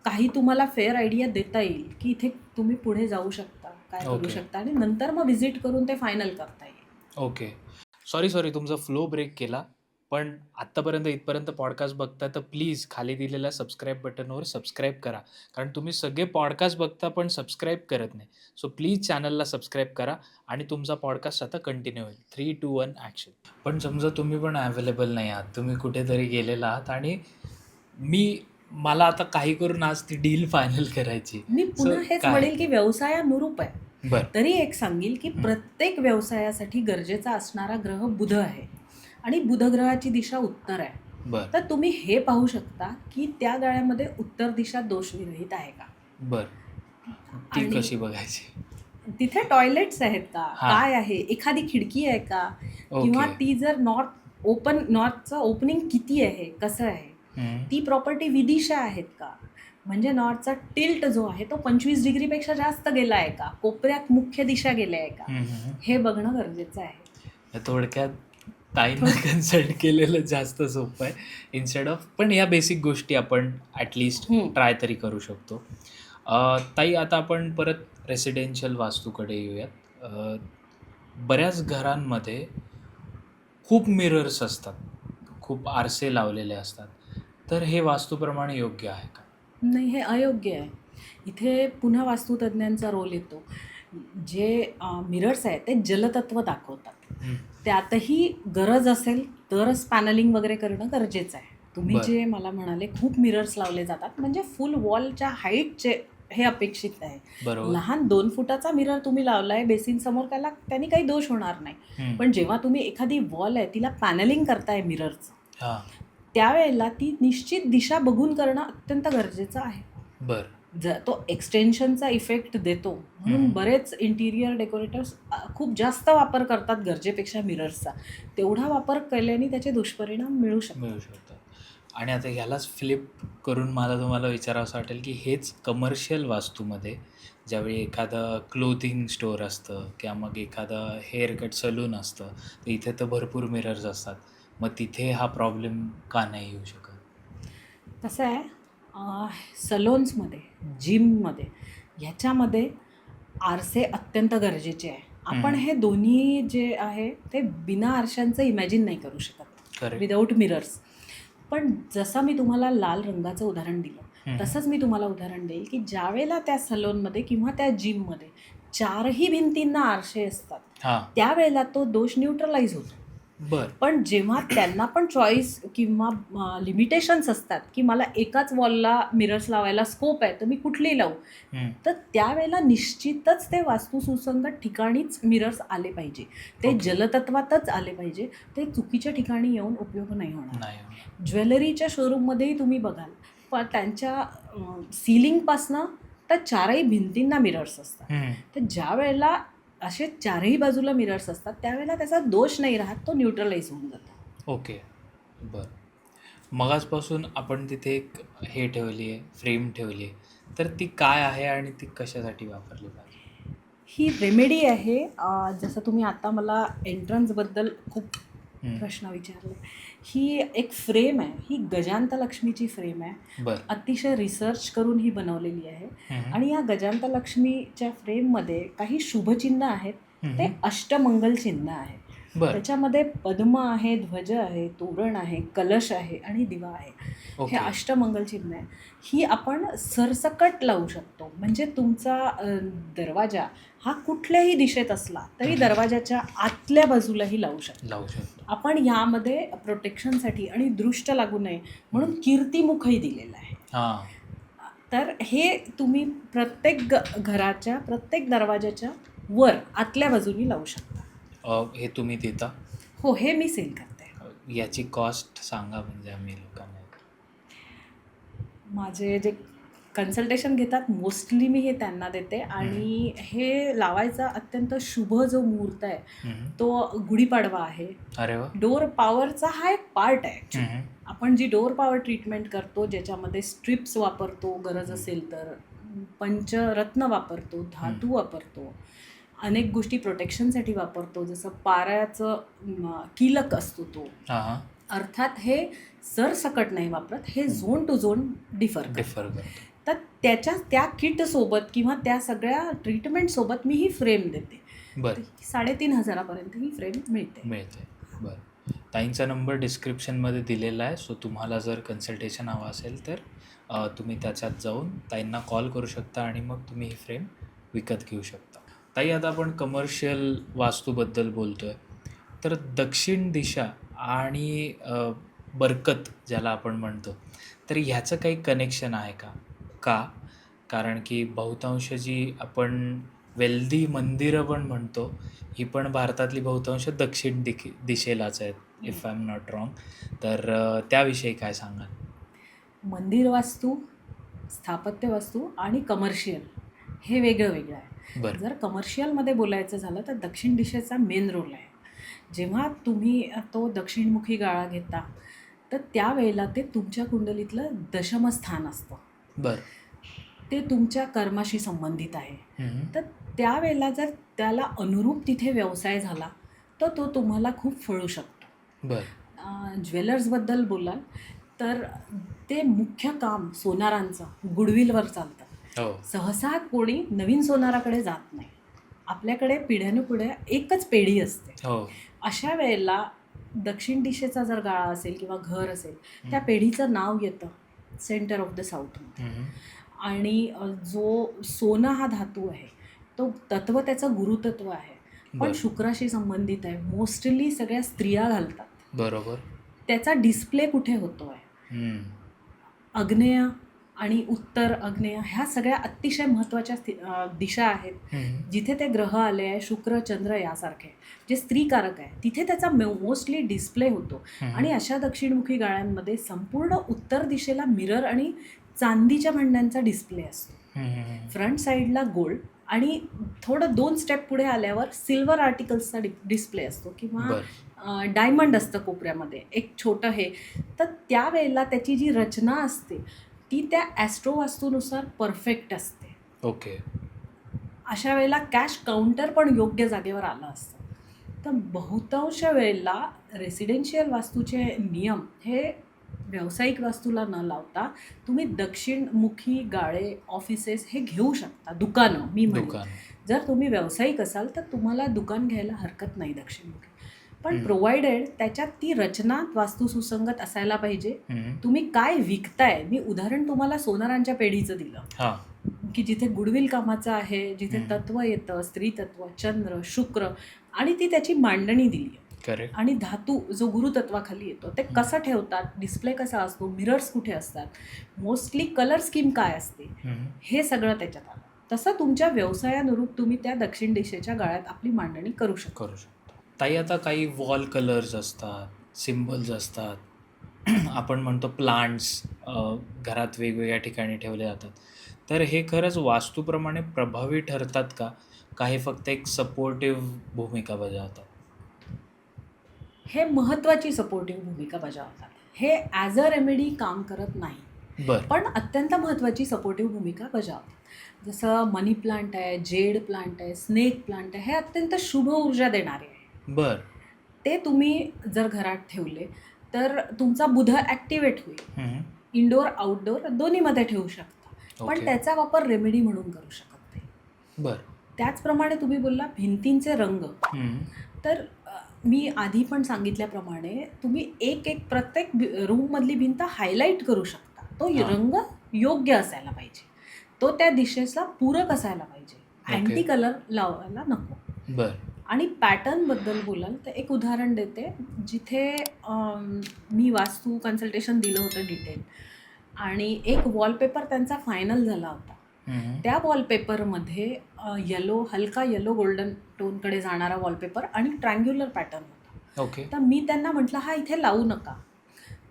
काही तुम्हाला फेअर आयडिया देता येईल की इथे तुम्ही पुढे जाऊ शकता, काय करू ओके. शकता, आणि नंतर मग व्हिजिट करून ते फायनल करता येईल. ओके. सॉरी तुमचा फ्लो ब्रेक केला. पण आत्तापर्यंत इथपर्यंत पॉडकास्ट बघता तर प्लीज खाली दिलेल्या सबस्क्राईब बटनवर सबस्क्राईब करा. कारण तुम्ही सगळे पॉडकास्ट बघता पण सबस्क्राईब करत नाही. सो प्लीज चॅनलला सबस्क्राईब करा आणि तुमचा पॉडकास्ट आता कंटिन्यू होईल. 3, 2, 1 ॲक्शन. पण समजा तुम्ही पण अवेलेबल नाही आहात, तुम्ही कुठेतरी गेलेला आहात आणि मला आता काही करून आज ती डील फायनल करायची. मी पुन्हा हेच काय? म्हणेल की व्यवसायानुरूप आहे. बरं. तरी एक सांगेल की प्रत्येक व्यवसायासाठी गरजेचा असणारा ग्रह बुध आहे आणि बुध ग्रहाची दिशा उत्तर आहे. बरं. तर तुम्ही हे पाहू शकता की त्या गाळ्यामध्ये उत्तर दिशा दोषविरहित आहे का. बरं. ती आणि कशी बघायची? तिथे टॉयलेट्स आहेत का, हा. काय आहे, एखादी खिडकी आहे का, किंवा ओके. ती जर नॉर्थचं ओपनिंग किती आहे, कसं आहे, हम्म. ती प्रॉपर्टी विदिशा आहेत का, म्हणजे नॉर्थचा टिल्ट जो आहे तो 25 डिग्रीपेक्षा जास्त गेला आहे का, कोपऱ्यात मुख्य दिशा गेल्या आहे का, हम्म. हे बघणं गरजेचं आहे. थोडक्यात ताईंना कन्सल्ट केलेलं जास्त सोपं आहे इन्स्टेड ऑफ. पण या बेसिक गोष्टी आपण ॲटलिस्ट ट्राय तरी करू शकतो. ताई, आता आपण परत रेसिडेन्शियल वास्तूकडे येऊयात. बऱ्याच घरांमध्ये खूप मिरर्स असतात, खूप आरसे लावलेले असतात. तर हे वास्तूप्रमाणे योग्य आहे का? नाही, हे अयोग्य आहे. इथे पुन्हा वास्तुतज्ञांचा रोल येतो. जे मिरर्स आहेत ते जलतत्व दाखवतात. त्यातही गरज असेल तरच पॅनलिंग वगैरे करणं गरजेचं आहे. तुम्ही बरं. जे मला म्हणाले खूप मिरर्स लावले जातात, म्हणजे फुल वॉलच्या हाईटचे हे अपेक्षित आहे. बरोबर. लहान 2 फुटाचा मिरर तुम्ही लावलाय बेसिन समोर, त्यांनी काही दोष होणार नाही. हम्म. पण जेव्हा तुम्ही एखादी वॉल आहे तिला पॅनलिंग करताय मिररचं, हां. त्यावेळेला ती निश्चित दिशा बघून करणं अत्यंत गरजेचं आहे. बरं. तो एक्सटेन्शनचा इफेक्ट देतो म्हणून बरेच इंटिरियर डेकोरेटर्स खूप जास्त वापर करतात गरजेपेक्षा मिरर्सचा. तेवढा वापर केल्याने त्याचे दुष्परिणाम मिळू शकतात. आणि आता ह्यालाच फ्लिप करून मला तुम्हाला विचारावंसं वाटेल की हेच कमर्शियल वास्तूमध्ये ज्यावेळी एखादं क्लोथिंग स्टोअर असतं किंवा मग एखादं हेअर कट सलून असतं, तर इथे तर भरपूर मिरर्स असतात. मग तिथे हा प्रॉब्लेम का नाही येऊ शकत? कसं आहे, सलोन्समध्ये, जिममध्ये, ह्याच्यामध्ये आरसे अत्यंत गरजेचे आहे. आपण हे दोन्ही जे आहे ते बिना आरशांचं इमॅजिन नाही करू शकत, Correct. Without mirrors. पण जसं मी तुम्हाला लाल रंगाचं उदाहरण दिलं, तसंच मी तुम्हाला उदाहरण देईल की ज्यावेळेला त्या सलोनमध्ये किंवा त्या जिममध्ये 4ही भिंतींना आरसे असतात, हां. त्यावेळेला तो दोष न्यूट्रलाइज होतो. बरं. पण जेव्हा त्यांना पण चॉईस किंवा लिमिटेशन्स असतात की मला एकाच वॉलला मिरर्स लावायला स्कोप आहे, तर मी कुठलेही लावू, तर त्यावेळेला निश्चितच ते वास्तुसुसंगत ठिकाणीच मिरर्स आले पाहिजे. ते Okay. जलतत्वातच आले पाहिजे. ते चुकीच्या ठिकाणी येऊन उपयोग नाही होणार. नाही. ज्वेलरीच्या शोरूममध्येही तुम्ही बघाल, पण त्यांच्या सिलिंगपासनं तर 4ही भिंतींना मिरर्स असतात. तर ज्या वेळेला असे 4ही बाजूला मिरर्स असतात त्यावेळेला त्याचा दोष नाही राहत, तो न्यूट्रलाइज होऊन जातो. ओके. बरं. मगाचपासून आपण तिथे एक हे ठेवली आहे, फ्रेम ठेवली आहे, तर ती काय आहे आणि ती कशासाठी वापरली पाहिजे? ही रेमेडी आहे. जसं तुम्ही आता मला एंट्रन्सबद्दल खूप प्रश्न विचारले. ही एक फ्रेम आहे, ही गजांतलक्ष्मीची फ्रेम आहे. बरं. अतिशय रिसर्च करून ही बनवलेली आहे. आणि या गजांतलक्ष्मीच्या फ्रेममध्ये काही शुभचिन्ह आहेत, ते अष्टमंगल चिन्ह आहे. बरं. त्याच्यामध्ये पद्म आहे, ध्वज आहे, तोरण आहे, कलश आहे आणि दिवा आहे. हे अष्टमंगल चिन्ह आहे. ही आपण सरसकट लावू शकतो. म्हणजे तुमचा दरवाजा हा कुठल्याही दिशेत असला तरी दरवाजाच्या आतल्या बाजूलाही लावू शकतो. आपण यामध्ये प्रोटेक्शनसाठी आणि दृष्ट लागू नये म्हणून कीर्तिमुखही दिलेलं आहे. तर हे तुम्ही प्रत्येक घराच्या प्रत्येक दरवाजाच्या वर आतल्या बाजूनी लावू शकता. हे तुम्ही देता? हो, हे मी सेल करते. याची कॉस्ट सांगा म्हणजे आम्ही लोकांना. माझे जे कन्सल्टेशन घेतात मोस्टली मी हे त्यांना देते आणि हे लावायचा अत्यंत शुभ जो मुहूर्त आहे हम्म. तो गुढीपाडवा आहे. अरे वा. डोअर पॉवरचा हा एक पार्ट आहे ॲक्च्युली. हम्म. आपण जी डोअर पॉवर ट्रीटमेंट करतो ज्याच्यामध्ये स्ट्रिप्स वापरतो गरज असेल तर, पंचरत्न वापरतो, धातू वापरतो, अनेक गोष्टी प्रोटेक्शनसाठी वापरतो, जसं पाऱ्याचं कीलक असतो तो. हां हां. अर्थात हे सरसकट नाही वापरत, हे zone to zone differ differ करतो. तर त्या किटसोबत किंवा त्या सगळ्या ट्रीटमेंटसोबत मी ही फ्रेम देते. बरं. 3,500 ही फ्रेम मिळते. मिळते. बरं. ताईंचा नंबर डिस्क्रिप्शनमध्ये दिलेला आहे, सो तुम्हाला जर कन्सल्टेशन हवं असेल तर तुम्ही त्याच्यात जाऊन ताईंना कॉल करू शकता आणि मग तुम्ही ही फ्रेम विकत घेऊ शकता. ताई, आता आपण कमर्शियल वास्तूबद्दल बोलतो आहे, तर दक्षिण दिशा आणि बरकत ज्याला आपण म्हणतो, तर ह्याचं काही कनेक्शन आहे का? कारण की बहुतांश जी आपण वेल्दी मंदिरं पण म्हणतो, ही पण भारतातली बहुतांश दक्षिण दिशेलाच आहेत, if I am not wrong. तर त्याविषयी काय सांगाल? मंदिर वास्तू, स्थापत्य वास्तू आणि कमर्शियल हे वेगळं वेगळं आहे. बरं. जर कमर्शियलमध्ये बोलायचं झालं तर दक्षिण दिशेचा मेन रोल आहे. जेव्हा तुम्ही तो दक्षिणमुखी गाळा घेता तर त्यावेळेला ते तुमच्या कुंडलीतलं दशमस्थान असतं. बरं. ते तुमच्या कर्माशी संबंधित आहे. हम्म. तर त्यावेळेला जर त्याला अनुरूप तिथे व्यवसाय झाला तर तो तुम्हाला खूप फळू शकतो. बरं. ज्वेलर्सबद्दल बोलाल तर ते मुख्य काम सोनारांचं गुडविलवर चालतं. हो. सहसा कोणी नवीन सोनाराकडे जात नाही. आपल्याकडे पिढ्यानुपिढ्या एकच पेढी असते. हो. अशा वेळेला दक्षिण दिशेचा जर गाळा असेल किंवा घर असेल, त्या पेढीचं नाव येतं सेंटर ऑफ द साऊथमध्ये. हम्म. आणि जो सोनं हा धातू आहे तो तत्व त्याचं गुरुतत्व आहे, पण बरं. शुक्राशी संबंधित आहे. मोस्टली सगळ्या स्त्रिया घालतात. बरोबर. त्याचा डिस्प्ले कुठे होतो आहे? हम्म. आग्नेय आणि उत्तर आग्नेय ह्या सगळ्या अतिशय महत्त्वाच्या दिशा आहेत हम्म. जिथे ते ग्रह आले आहे, शुक्र चंद्र यासारखे जे स्त्रीकारक आहे तिथे त्याचा मोस्टली डिस्प्ले होतो. हम्म. आणि अशा दक्षिणमुखी गाळ्यांमध्ये संपूर्ण उत्तर दिशेला मिरर आणि चांदीच्या भांड्यांचा डिस्प्ले असतो. हम्म. फ्रंट साईडला गोल्ड आणि थोडं 2 स्टेप पुढे आल्यावर सिल्वर आर्टिकल्सचा डिस्प्ले असतो किंवा बरं. डायमंड असतं कोपऱ्यामध्ये एक छोटं हे. तर त्यावेळेला त्याची जी रचना असते ती त्या ॲस्ट्रोवास्तूनुसार परफेक्ट असते. ओके. अशा वेळेला कॅश काउंटर पण योग्य जागेवर आलं असतं. तर बहुतांश वेळेला रेसिडेन्शियल वास्तूचे नियम हे व्यावसायिक वास्तूला न लावता तुम्ही दक्षिणमुखी गाळे, ऑफिसेस हे घेऊ शकता. दुकानं मी म्हणेन. दुकान. जर तुम्ही व्यावसायिक असाल तर तुम्हाला दुकान घ्यायला हरकत नाही दक्षिणमुखी, पण हम्म. प्रोव्हाइडेड त्याच्यात ती रचना वास्तू सुसंगत असायला पाहिजे. हम्म. तुम्ही काय विकताय, मी उदाहरण तुम्हाला सोनारांच्या पेढीचं दिलं हां. की जिथे गुडविल कामाचं आहे, जिथे हम्म. तत्व येतं, स्त्री तत्व, चंद्र, शुक्र, आणि ती त्याची मांडणी दिली आहे. करेक्ट. आणि धातू जो गुरुतत्वाखाली येतो ते कसं ठेवतात, डिस्प्ले कसा असतो, मिरर्स कुठे असतात, मोस्टली कलर स्कीम काय असते, हम्म. हे सगळं त्याच्यात आलं. तसं तुमच्या व्यवसायानुरूप तुम्ही त्या दक्षिण दिशेच्या गाळ्यात आपली मांडणी करू शकता. करू शकतो. ताई, आता काही वॉल कलर्स असतात, सिम्बल्स असतात, आपण म्हणतो प्लांट्स घरात वेगवेगळ्या ठिकाणी ठेवले जातात. तर हे खरंच वास्तूप्रमाणे प्रभावी ठरतात का हे फक्त एक सपोर्टिव्ह भूमिका बजावतात? हे महत्त्वाची सपोर्टिव्ह भूमिका बजावतात. हे ॲज अ रेमेडी काम करत नाही, बरं. पण अत्यंत महत्त्वाची सपोर्टिव्ह भूमिका बजावतात. जसं मनी प्लांट आहे, जेड प्लांट आहे, स्नेक प्लांट आहे, हे अत्यंत शुभ ऊर्जा देणारे आहे. बरं. ते तुम्ही जर घरात ठेवले तर तुमचा बुध ॲक्टिवेट होईल. हम्म. इनडोअर आउटडोअर दोन्हीमध्ये ठेवू शकता, पण ओके. त्याचा वापर रेमेडी म्हणून करू शकत नाही. बरं. त्याचप्रमाणे तुम्ही बोलला भिंतींचे रंग, हम्म. तर मी आधी पण सांगितल्याप्रमाणे तुम्ही एक प्रत्येक रूममधली भिंत हायलाईट करू शकता. तो हां. रंग योग्य असायला पाहिजे, तो त्या दिशेचा पूरक असायला पाहिजे, ओके. अँटी कलर लावायला नको. बरं. आणि पॅटर्नबद्दल बोलाल तर एक उदाहरण देते जिथे मी वास्तू कन्सल्टेशन दिलं होतं डिटेल, आणि एक वॉलपेपर त्यांचा फायनल झाला होता. हम्म. त्या वॉलपेपरमध्ये हलका येलो गोल्डन टोनकडे जाणारा वॉलपेपर आणि ट्रँग्युलर पॅटर्न होता. ओके. तर मी त्यांना म्हटलं हा इथे लावू नका.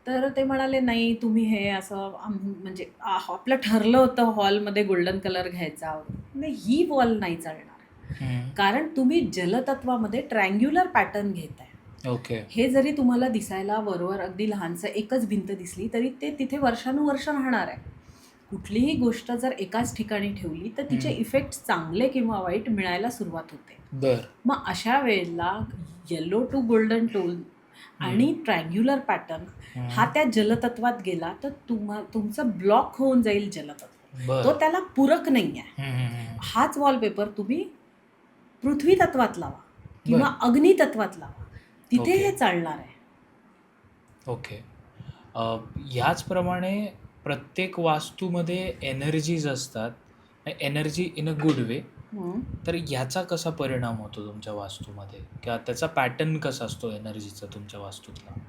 तर ते म्हणाले, "नाही, तुम्ही हे असं म्हणजे आपलं ठरलं होतं हॉलमध्ये गोल्डन कलर घ्यायचा." नाही, ही वॉल नाही चालणार. कारण तुम्ही जलतत्वामध्ये ट्रायंग्युलर पॅटर्न घेताय. ओके. हे जरी तुम्हाला दिसायला वरवर अगदी लहानसं एकच भिंत दिसली, तरी ते तिथे वर्षानुवर्ष राहणार आहे. कुठलीही गोष्ट जर एकाच ठिकाणी ठेवली, तर तिचे इफेक्ट्स चांगले किंवा वाईट मिळायला सुरुवात होते. बर. मग अशा वेळेला येलो टू गोल्डन टोन आणि ट्रायंग्युलर पॅटर्न हा त्या जलतत्वात गेला तर तुमचं ब्लॉक होऊन जाईल जलतत्व. बर. तो त्याला पूरक नाही आहे. हाच वॉलपेपर तुम्ही पृथ्वी तत्वात लावा किंवा अग्नी तत्वात लावा, तिथे हे चालणार आहे. ओके. ह्याचप्रमाणे प्रत्येक वास्तूमध्ये एनर्जीज असतात, energy in a good way. तर ह्याचा कसा परिणाम होतो तुमच्या वास्तूमध्ये, किंवा त्याचा पॅटर्न कसा असतो एनर्जीचा तुमच्या वास्तूतला?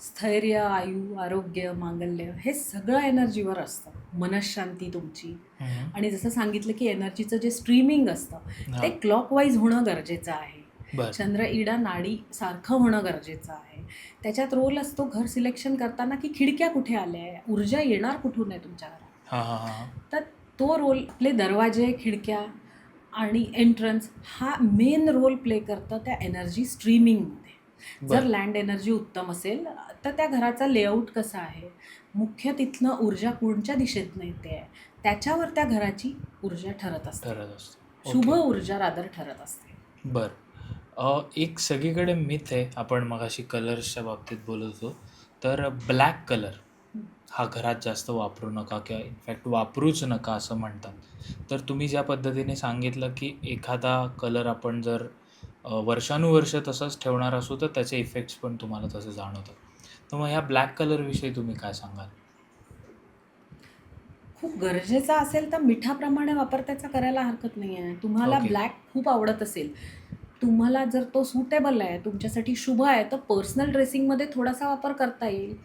स्थैर्य, आयु, आरोग्य, मांगल्य हे सगळं एनर्जीवर असतं. मनःशांती तुमची. आणि जसं सांगितलं की एनर्जीचं जे स्ट्रीमिंग असतं ते क्लॉकवाईज होणं गरजेचं आहे. चंद्र इडा नाडी सारखं होणं गरजेचं आहे. त्याच्यात रोल असतो घर सिलेक्शन करताना की खिडक्या कुठे आल्या आहे, ऊर्जा येणार कुठून आहे तुमच्या घरात. तर तो रोल, आपले दरवाजे, खिडक्या आणि एंट्रन्स हा मेन रोल प्ले करतं त्या एनर्जी स्ट्रीमिंगमध्ये. जर लँड एनर्जी उत्तम असेल तर त्या घराचा लेआउट कसा आहे, मुख्य तिथनं ऊर्जा कोणत्या दिशेतनं येते आहे, त्याच्यावर त्या घराची ऊर्जा ठरत असते. शुभ ऊर्जा रादर ठरत असते. बरं. एक सगळीकडे मिथ आहे, आपण मगाशी कलर्सच्या बाबतीत बोलत होतो, तर ब्लॅक कलर हा घरात जास्त वापरू नका किंवा इनफॅक्ट वापरूच नका असं म्हणतात. तर तुम्ही ज्या पद्धतीने सांगितलं की एखादा कलर आपण जर वर्षानुवर्ष तसंच ठेवणार असू तर त्याचे इफेक्ट्स पण तुम्हाला तसं जाणवतात. तर मग ह्या ब्लॅक कलरविषयी तुम्ही काय सांगाल? खूप गरजेचा असेल तर मिठाप्रमाणे वापर त्याचा करायला हरकत नाही आहे. तुम्हाला ब्लॅक खूप आवडत असेल, तुम्हाला जर तो सुटेबल आहे, तुमच्यासाठी शुभ आहे, तर पर्सनल ड्रेसिंगमध्ये थोडासा वापर करता येईल.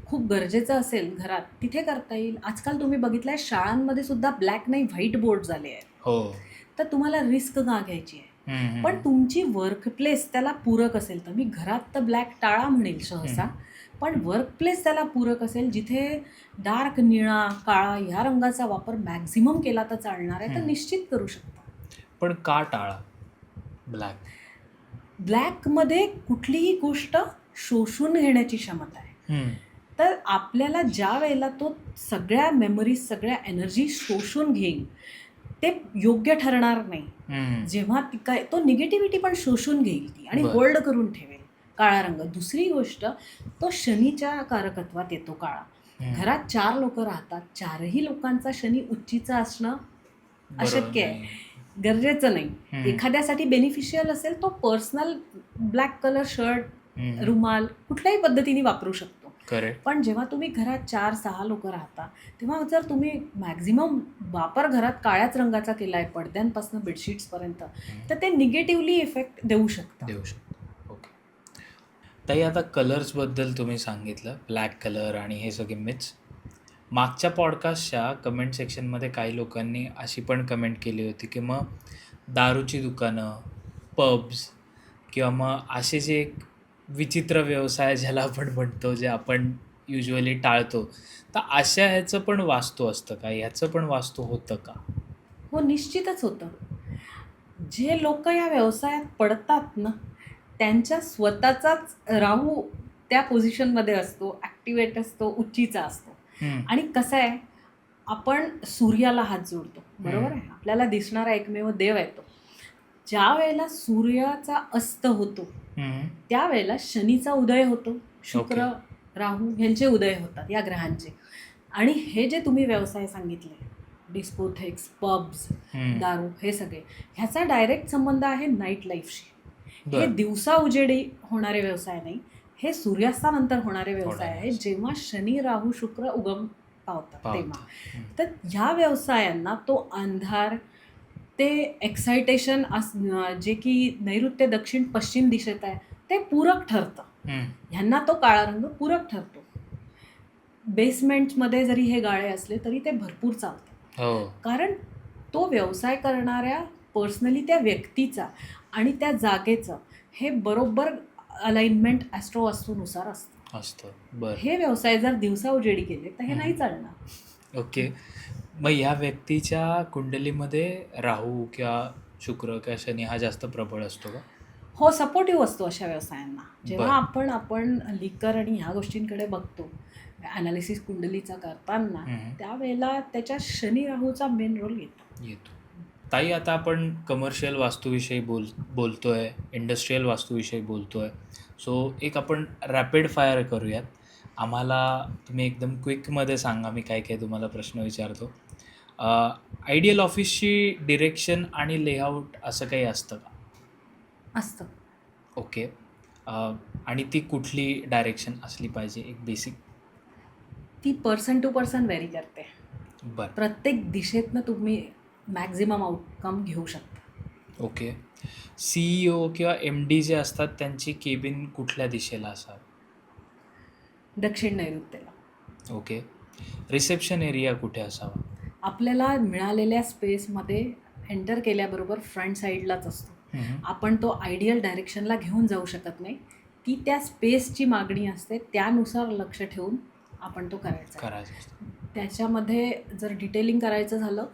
खूप गरजेचं असेल घरात, तिथे करता येईल. आजकाल तुम्ही बघितलंय शाळांमध्ये सुद्धा ब्लॅक नाही व्हाईट बोर्ड झाले आहेत. तर तुम्हाला रिस्क का घ्यायची आहे? पण तुमची वर्क प्लेस त्याला पूरक असेल तर, मी घरात तर ब्लॅक टाळा म्हणेल सहसा, पण वर्क प्लेस त्याला पूरक असेल, जिथे डार्क निळा, काळा ह्या रंगाचा वापर मॅक्झिमम केला तर चालणार आहे, तर निश्चित करू शकता. पण का टाळा ब्लॅक? ब्लॅकमध्ये कुठलीही गोष्ट शोषून घेण्याची क्षमता आहे. तर आपल्याला ज्या वेळेला तो सगळ्या मेमरीज, सगळ्या एनर्जी शोषून घेईल, ते योग्य ठरणार नाही. जेव्हा तो निगेटिव्हिटी पण शोषून घेईल ती आणि होल्ड करून ठेवेल काळा रंग. दुसरी गोष्ट, तो शनीच्या कारकत्वात येतो काळा. घरात 4 लोक राहतात, 4ही लोकांचा शनी उच्चीचा असणं अशक्य आहे, गरजेचं नाही. एखाद्यासाठी बेनिफिशियल असेल तो पर्सनल ब्लॅक कलर शर्ट, रुमाल कुठल्याही पद्धतीने वापरू शकतो. पण जेव्हा तुम्ही घरात 4-6 लोक राहता, तेव्हा जर तुम्ही मॅक्झिमम वापर घरात काळ्याच रंगाचा केला आहे, पडद्यांपासून बेडशीट्सपर्यंत, तर ते निगेटिव्हली इफेक्ट देऊ शकतं. ओके. ताई, आता कलर्सबद्दल तुम्ही सांगितलं, ब्लॅक कलर आणि हे सगळे मिथ्स. मागच्या पॉडकास्टच्या कमेंट सेक्शनमध्ये काही लोकांनी अशी पण कमेंट केली होती की मग दारूची दुकानं, पब्स किंवा मग असे जे विचित्र व्यवसाय ज्याला आपण म्हणतो, जे आपण युजली टाळतो, तर अशा ह्याचं पण वास्तू असतं का? ह्याचं पण वास्तू होतं का? हो, निश्चितच होतं. जे लोक या व्यवसायात पडतात ना, त्यांच्या स्वतःचाच राहू त्या पोझिशनमध्ये असतो, ॲक्टिवेट असतो, उच्चीचा असतो. आणि कसं आहे, आपण सूर्याला हात जोडतो, बरोबर आहे, आपल्याला दिसणारा एकमेव देव आहे तो. ज्या वेळेला सूर्याचा अस्त होतो त्यावेळेला शनीचा उदय होतो, शुक्र, राहू यांचे उदय होतात या ग्रहांचे. आणि हे जे तुम्ही व्यवसाय सांगितले, डिस्कोथेक्स, पब्स, दारू, हे सगळे, ह्याचा डायरेक्ट संबंध आहे नाईट लाईफशी. हे दिवसा उजेडी होणारे व्यवसाय नाही, हे सूर्यास्तानंतर होणारे व्यवसाय आहे, जेव्हा शनी, राहू, शुक्र उगम पावतात तेव्हा. तर ह्या व्यवसायांना तो अंधार, ते एक्सायटेशन जे की नैऋत्य, दक्षिण, पश्चिम दिशेत आहे, ते पूरक ठरतं. ह्यांना तो काळा रंग पूरक ठरतो. बेसमेंटमध्ये जरी हे गाळे असले तरी ते भरपूर चालतात. कारण तो व्यवसाय करणाऱ्या पर्सनली त्या व्यक्तीचा आणि त्या जागेचं हे बरोबर अलाइनमेंट ॲस्ट्रो वास्तूनुसार असतं. असतं. बरं. हे व्यवसाय जर दिवसा उजेडी केले तर हे नाही चालणार. ओके. मग या व्यक्तीच्या कुंडलीमध्ये राहू किंवा शुक्र किंवा शनी हा जास्त प्रबळ असतो का? हो, सपोर्टिव्ह असतो अशा व्यवसायांना. जेव्हा बरं. आपण लिकर आणि ह्या गोष्टींकडे बघतो ॲनालिसिस कुंडलीचा करताना, त्यावेळेला त्याच्या शनी राहूचा मेन रोल येतो. ताई, आता आपण कमर्शियल वास्तूविषयी बोलतोय, इंडस्ट्रियल वास्तूविषयी बोलतोय. सो एक आपण रॅपिड फायर करूयात. आम्हाला तुम्ही एकदम क्विकमध्ये सांगा, मी काय तुम्हाला प्रश्न विचारतो. आयडियल ऑफिसची डिरेक्शन आणि लेआउट असं काही असतं का? असतं. ओके. आणि ती कुठली डायरेक्शन असली पाहिजे, एक बेसिक? ती पर्सन टू पर्सन व्हेरी करते. बरं. प्रत्येक दिशेतनं तुम्ही मॅक्झिमम आउटकम घेऊ शकता. ओके. CEO किंवा MD जे असतात त्यांची केबिन कुठल्या दिशेला असावी? दक्षिण नैऋत्येला. ओके. रिसेप्शन एरिया कुठे असावा? आपल्याला मिळालेल्या स्पेसमध्ये एंटर केल्याबरोबर फ्रंट साईडलाच असतो. आपण तो आयडियल डायरेक्शनला घेऊन जाऊ शकत नाही. ती त्या स्पेसची मागणी असते, त्यानुसार लक्ष ठेवून आपण तो करायचा. करायचं असतं. त्याच्यामध्ये जर डिटेलिंग करायचं झालं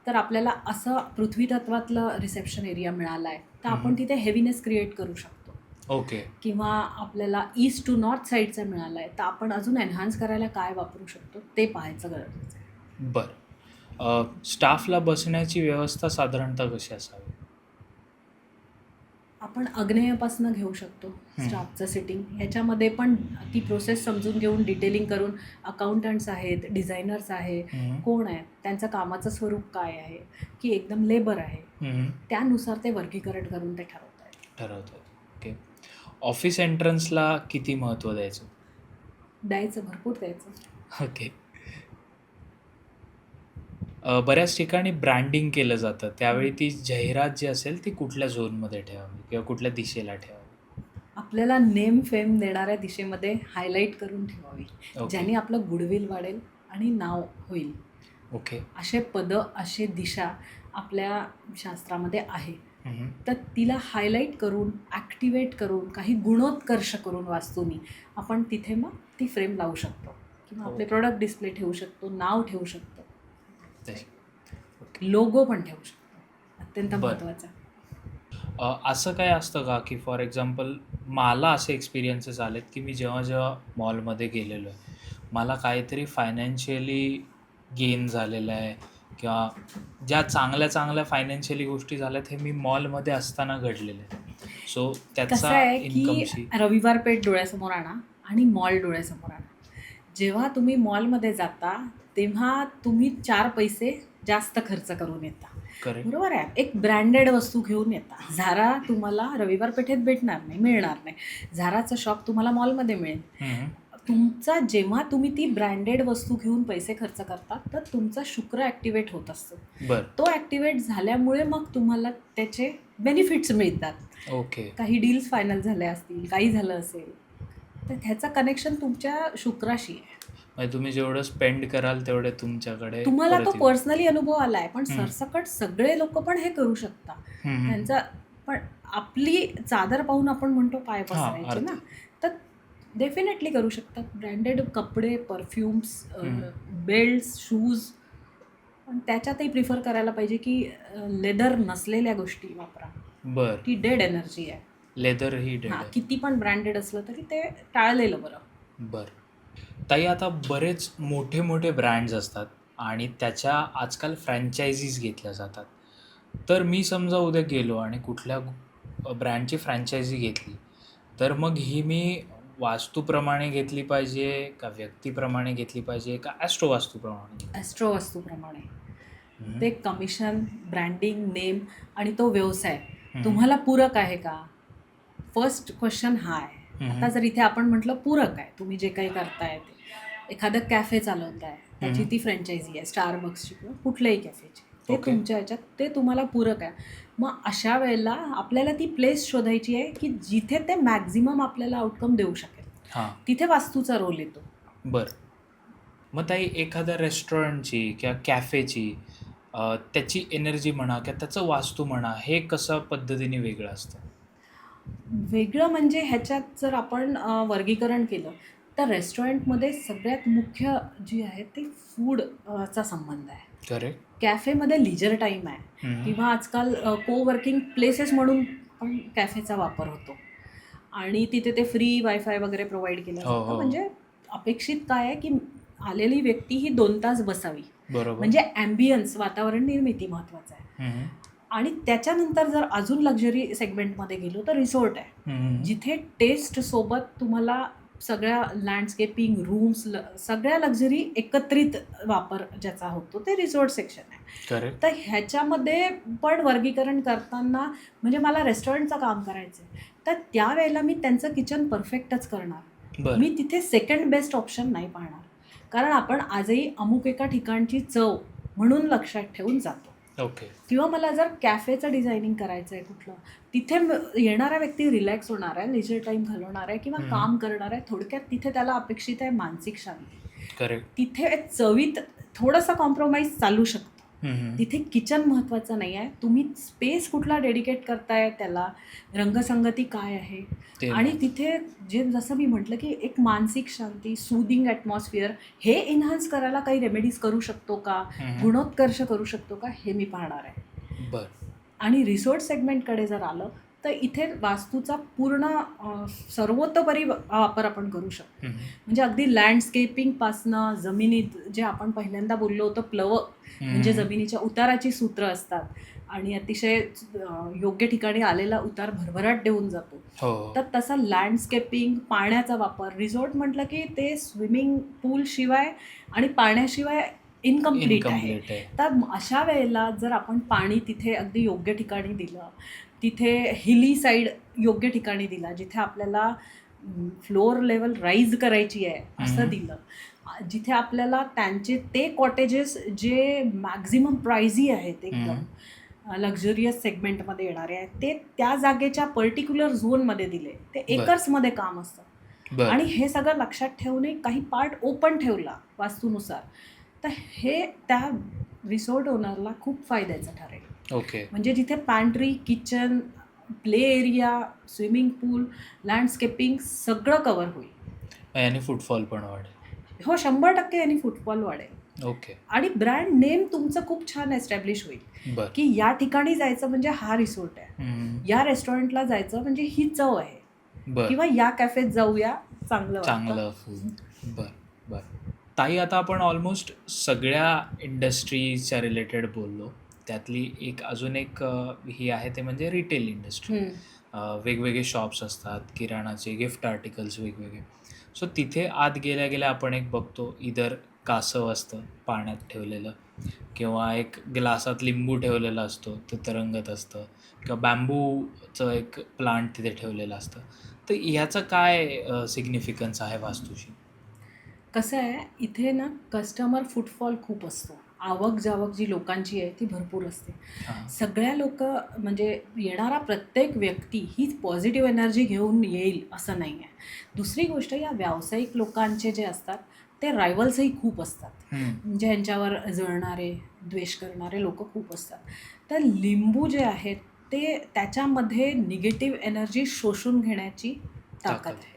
तर आपल्याला असं पृथ्वी तत्वातलं रिसेप्शन एरिया मिळाला आहे तर आपण तिथे हेवीनेस क्रिएट करू शकतो. ओके. किंवा आपल्याला ईस्ट टू नॉर्थ साईडचा मिळाला आहे तर आपण अजून एन्हान्स करायला काय वापरू शकतो ते पाहायचं गरजेचं आहे. बरं. स्टाफला बसण्याची व्यवस्था साधारणतः कशी असावी? आपण आग्नेयपासनं घेऊ शकतो स्टाफचं सिटिंग. ह्याच्यामध्ये पण ती प्रोसेस समजून घेऊन डिटेलिंग करून अकाउंटंट्स आहेत, डिझायनर्स आहे, कोण आहेत, त्यांचं कामाचं स्वरूप काय आहे, की एकदम लेबर आहे, त्यानुसार ते वर्गीकरण करून ते ठरवतात. ओके. ऑफिस एंट्रन्सला किती महत्त्व द्यायचं? द्यायचं, भरपूर द्यायचं. ओके. बऱ्याच ठिकाणी ब्रँडिंग केलं जातं, त्यावेळी ती जाहिरात जी असेल ती कुठल्या झोनमध्ये ठेवावी किंवा कुठल्या दिशेला ठेवावी? आपल्याला नेम फेम देणाऱ्या दिशेमध्ये हायलाईट करून ठेवावी, ज्याने आपलं गुडविल वाढेल आणि नाव होईल. ओके. असे पदं, असे दिशा आपल्या शास्त्रामध्ये आहे. तर तिला हायलाईट करून, ॲक्टिवेट करून, काही गुणोत्कर्ष करून वास्तूनी आपण तिथे मग ती फ्रेम लावू शकतो किंवा आपले प्रोडक्ट डिस्प्ले ठेवू शकतो, नाव ठेवू शकतो, लोगो पण ठेवू शकतो. अत्यंत महत्त्वाचं. असं काय असतं का की फॉर एक्झाम्पल मला असे एक्सपिरियन्सेस आलेत की मी जेव्हा मॉलमध्ये गेलेलो आहे, मला काहीतरी फायनान्शियली गेन झालेलं आहे किंवा ज्या चांगल्या फायनान्शियली गोष्टी झाल्यात हे मी मॉलमध्ये असताना घडलेले आहेत. सो कसं त्याचा आहे की इन्कमशी रविवार पेठ डोळ्यासमोर आणा आणि मॉल डोळ्यासमोर आणा. जेव्हा तुम्ही मॉलमध्ये जाता तेव्हा तुम्ही 4 पैसे जास्त खर्च करून येता. करेक्ट. बरोबर आहे. एक ब्रँडेड वस्तू घेऊन येता. झारा तुम्हाला रविवार पेठेत मिळणार नाही. झाराचं शॉप तुम्हाला मॉलमध्ये मिळेल. जेव्हा तुम्ही ती ब्रँडेड वस्तू घेऊन पैसे खर्च करता तर तुमचा शुक्र ॲक्टिवेट होत असतो. बरं. तो ॲक्टिवेट झाल्यामुळे मग तुम्हाला त्याचे बेनिफिट्स मिळतात. ओके. काही डील्स फायनल झाल्या असतील, काही झालं असेल तर ह्याचं कनेक्शन तुमच्या शुक्राशी आहे. म्हणजे तुम्ही जेवढं स्पेंड कराल तेवढे तुमच्याकडे तुम्हाला परत तो येईल. पर्सनली अनुभव आलाय, पण सरसकट सगळे लोक पण हे करू शकता. त्यांचा पण आपली चादर पाहून आपण म्हणतो पाय पसरायचे ना, तर डेफिनेटली करू शकतात. ब्रँडेड कपडे, परफ्युम्स, बेल्ट्स, शूज, पण त्याच्यातही प्रिफर करायला पाहिजे की लेदर नसलेल्या गोष्टी वापरा. बरं. ती डेड एनर्जी आहे. लेदर ही डेड हां, आहे. किती पण ब्रँडेड असलं तरी ते टाळलेलं बरं. बरं. ताई, आता बरेच मोठे ब्रँड्स असतात आणि त्याच्या आजकाल फ्रँचायझीज घेतल्या जातात. तर मी समजा उद्या गेलो आणि कुठल्या ब्रँडची फ्रँचायझी घेतली, तर मग ही मी वास्तूप्रमाणे घेतली पाहिजे का व्यक्तीप्रमाणे घेतली पाहिजे का ॲस्ट्रो वास्तूप्रमाणे? ॲस्ट्रो वास्तूप्रमाणे. ते कमिशन, ब्रँडिंग, नेम आणि तो व्यवसाय तुम्हाला पूरक आहे का? फर्स्ट क्वेश्चन हा आहे. आता जर इथे आपण म्हटलं पूरक आहे, तुम्ही जे काही करताय ते, एखादं कॅफे चालवताय, त्याची ती फ्रँचायझी आहे, स्टारबक्सची किंवा कुठल्याही कॅफेची, ते तुमच्या ह्याच्यात ते तुम्हाला पूरक आहे. मग अशा वेळेला आपल्याला ती प्लेस शोधायची आहे की जिथे ते मॅक्झिमम आपल्याला आउटकम देऊ शकेल. तिथे वास्तूचा रोल येतो. बरं. मग ताई, एखाद्या रेस्टॉरंटची किंवा कॅफेची त्याची एनर्जी म्हणा किंवा त्याचं वास्तू म्हणा, हे कसं पद्धतीने वेगळं असतं? वेगळं म्हणजे ह्याच्यात जर आपण वर्गीकरण केलं तर रेस्टॉरंटमध्ये सगळ्यात मुख्य जी आहे ते फूड चा संबंध आहे. करेक्ट. कॅफेमध्ये लिजर टाईम आहे किंवा आजकाल को-वर्किंग प्लेसेस म्हणून पण कॅफेचा वापर होतो आणि तिथे ते फ्री वायफाय वगैरे प्रोव्हाइड केलं हो, जातं. हो. म्हणजे अपेक्षित काय आहे की आलेली व्यक्ती ही 2 तास बसावी. बरोबर. म्हणजे ॲम्बियन्स वातावरण निर्मिती महत्त्वाचं आहे. आणि त्याच्यानंतर जर अजून लक्झरी सेगमेंटमध्ये गेलो तर रिसॉर्ट आहे, जिथे टेस्ट सोबत तुम्हाला सगळ्या लँडस्केपिंग रूम्स सगळ्या लक्झरी एकत्रित वापर ज्याचा होतो ते रिसॉर्ट सेक्शन आहे. करेक्ट. तर ह्याच्यामध्ये पण वर्गीकरण करताना म्हणजे मला रेस्टॉरंटचं काम करायचं आहे, तर त्यावेळेला मी त्यांचं किचन परफेक्टच करणार. बरं. मी तिथे सेकंड बेस्ट ऑप्शन नाही पाहणार, कारण आपण आजही अमुक एका ठिकाणची चव म्हणून लक्षात ठेवून जातो. ओके. किंवा मला जर कॅफेचं डिझायनिंग करायचं आहे कुठलं, तिथे येणारा व्यक्ती रिलॅक्स होणार आहे, लेजर टाईम घालवणार आहे किंवा काम करणार आहे. थोडक्यात तिथे त्याला अपेक्षित आहे मानसिक शांती. करेक्ट. तिथे चवीत थोडंसं कॉम्प्रोमाइज चालू शकतं. तिथे किचन महत्त्वाचं नाही आहे, तुम्ही स्पेस कुठला डेडिकेट करताय त्याला, रंगसंगती काय आहे ते आणि तिथे जे जसं मी म्हटलं की एक मानसिक शांती, सूदिंग ॲटमॉस्फिअर हे एन्हान्स करायला काही रेमेडीज करू शकतो का, गुणोत्कर्ष करू शकतो का, हे मी पाहणार आहे. बरं. आणि रिसॉर्ट सेगमेंटकडे जर आलं तर इथे वास्तूचा पूर्ण सर्वतोपरी वापर आपण करू शकतो. म्हणजे अगदी लँडस्केपिंगपासनं जमिनीत जे आपण पहिल्यांदा बोललो होतो प्लवं, म्हणजे जमिनीच्या उताराची सूत्र असतात आणि अतिशय योग्य ठिकाणी आलेला उतार भरभराट देऊन जातो. हो. तर तसा लँडस्केपिंग, पाण्याचा वापर, रिसॉर्ट म्हटलं की ते स्विमिंग पूल शिवाय आणि पाण्याशिवाय इनकम्प्लीट आहे. तर अशा वेळेला जर आपण पाणी तिथे अगदी योग्य ठिकाणी दिलं, तिथे हिली साईड योग्य ठिकाणी दिला, जिथे आपल्याला फ्लोअर लेवल राईज करायची आहे असं दिलं, जिथे आपल्याला त्यांचे ते कॉटेजेस जे मॅक्झिमम प्राइझी आहेत, एकदम लक्झरियस सेगमेंटमध्ये येणारे आहेत, ते त्या जागेच्या पर्टिक्युलर झोनमध्ये दिले. ते एकर्समध्ये काम असतं आणि हे सगळं लक्षात ठेवणे, काही पार्ट ओपन ठेवला वास्तूनुसार, तर हे त्या रिसॉर्ट ओनरला खूप फायद्याचं ठरेल. ओके. म्हणजे जिथे pantry, kitchen, play area, swimming pool, landscaping सगळं कव्हर होईल. याने फुटफॉल पण वाढेल. हो, 100% यांनी फुटफॉल वाढेल. ओके. आणि ब्रँड नेम तुमचं खूप छान एस्टॅब्लिश होईल बरं. की या ठिकाणी जायचं म्हणजे हा रिसॉर्ट आहे, या रेस्टॉरंटला जायचं म्हणजे ही चव आहे, किंवा या कॅफेत जाऊया चांगलं फूड. बरं. ताई, आता आपण ऑलमोस्ट सगळ्या इंडस्ट्रीच्या रिलेटेड बोललो. त्यातली अजून एक ही आहे ते म्हणजे रिटेल इंडस्ट्री. वेगवेगळे शॉप्स असतात, किराणाचे, गिफ्ट आर्टिकल्स वेगवेगळे. सो तिथे आत गेल्या आपण एक बघतो, इधर कासव असतं पाण्यात ठेवलेलं, किंवा एक ग्लासात लिंबू ठेवलेला असतो, ते तरंगत असतं, किंवा बॅम्बूचं एक प्लांट तिथे ठेवलेलं असतं. तर ह्याचं काय सिग्निफिकन्स आहे वास्तूशी? कसं आहे, इथे ना कस्टमर फुटफॉल खूप असतो. आवक जावक जी लोकांची आहे ती भरपूर असते. सगळ्या लोक म्हणजे येणारा प्रत्येक व्यक्ती हीच पॉझिटिव्ह एनर्जी घेऊन येईल असं नाही आहे. दुसरी गोष्ट, या व्यावसायिक लोकांचे जे असतात ते रायव्हल्सही खूप असतात. म्हणजे ह्यांच्यावर जळणारे, द्वेष करणारे लोक खूप असतात. तर लिंबू जे आहेत ते त्याच्यामध्ये निगेटिव्ह एनर्जी शोषून घेण्याची ताकद आहे.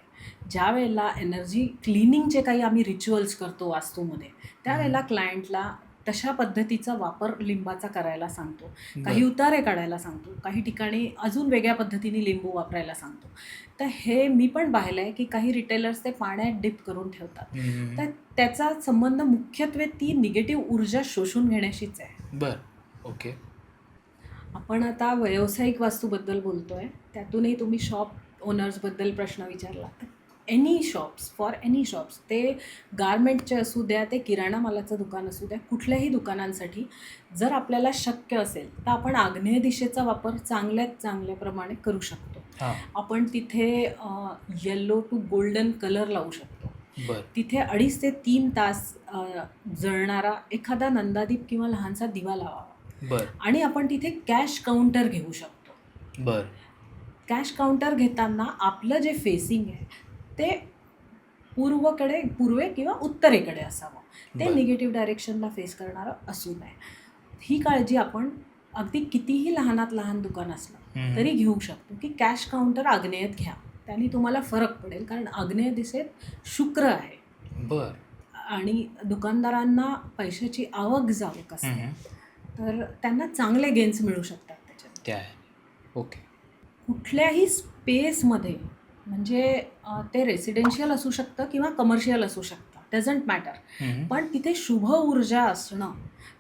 ज्या वेळेला एनर्जी क्लिनिंगचे काही आम्ही रिच्युअल्स करतो वास्तूमध्ये, त्यावेळेला क्लायंटला तशा पद्धतीचा वापर लिंबाचा करायला सांगतो. काही उतारे काढायला सांगतो, काही ठिकाणी अजून वेगळ्या पद्धतीने लिंबू वापरायला सांगतो. तर हे मी पण पाहिलं आहे की काही रिटेलर्स ते पाण्यात डिप करून ठेवतात. तर त्याचा संबंध मुख्यत्वे ती निगेटिव्ह ऊर्जा शोषून घेण्याशीच आहे. बरं. ओके. आपण आता व्यावसायिक वास्तूबद्दल बोलतो आहे, त्यातूनही तुम्ही शॉप ओनर्सबद्दल प्रश्न विचारला. तर फॉर एनी शॉप्स, ते गारमेंटचे असू द्या, ते किराणा मालाचं दुकान असू द्या, कुठल्याही दुकानांसाठी जर आपल्याला शक्य असेल तर आपण आग्नेय दिशेचा वापर चांगल्यात चांगल्याप्रमाणे करू शकतो. आपण तिथे येल्लो टू गोल्डन कलर लावू शकतो. तिथे 2.5 ते 3 तास जळणारा एखादा नंदादीप किंवा लहानसा दिवा लावावा. आणि आपण तिथे कॅश काउंटर घेऊ शकतो. कॅश काउंटर घेताना आपलं जे फेसिंग आहे ते पूर्वे किंवा उत्तरेकडे असावं. ते निगेटिव्ह डायरेक्शनला फेस करणारं असू नये. ही काळजी आपण अगदी कितीही लहानात लहान दुकान असलं तरी घेऊ शकतो की कॅश काउंटर आग्नेयात घ्या. त्यांनी तुम्हाला फरक पडेल. कारण आग्नेय दिशेत शुक्र आहे बर. आणि दुकानदारांना पैशाची आवक जावक असते, तर त्यांना चांगले गेन्स मिळू शकतात त्याच्यात. त्या आहे. ओके. कुठल्याही स्पेसमध्ये म्हणजे ते रेसिडेन्शियल असू शकतं किंवा कमर्शियल असू शकतं, डझंट मॅटर. पण तिथे शुभ ऊर्जा असणं,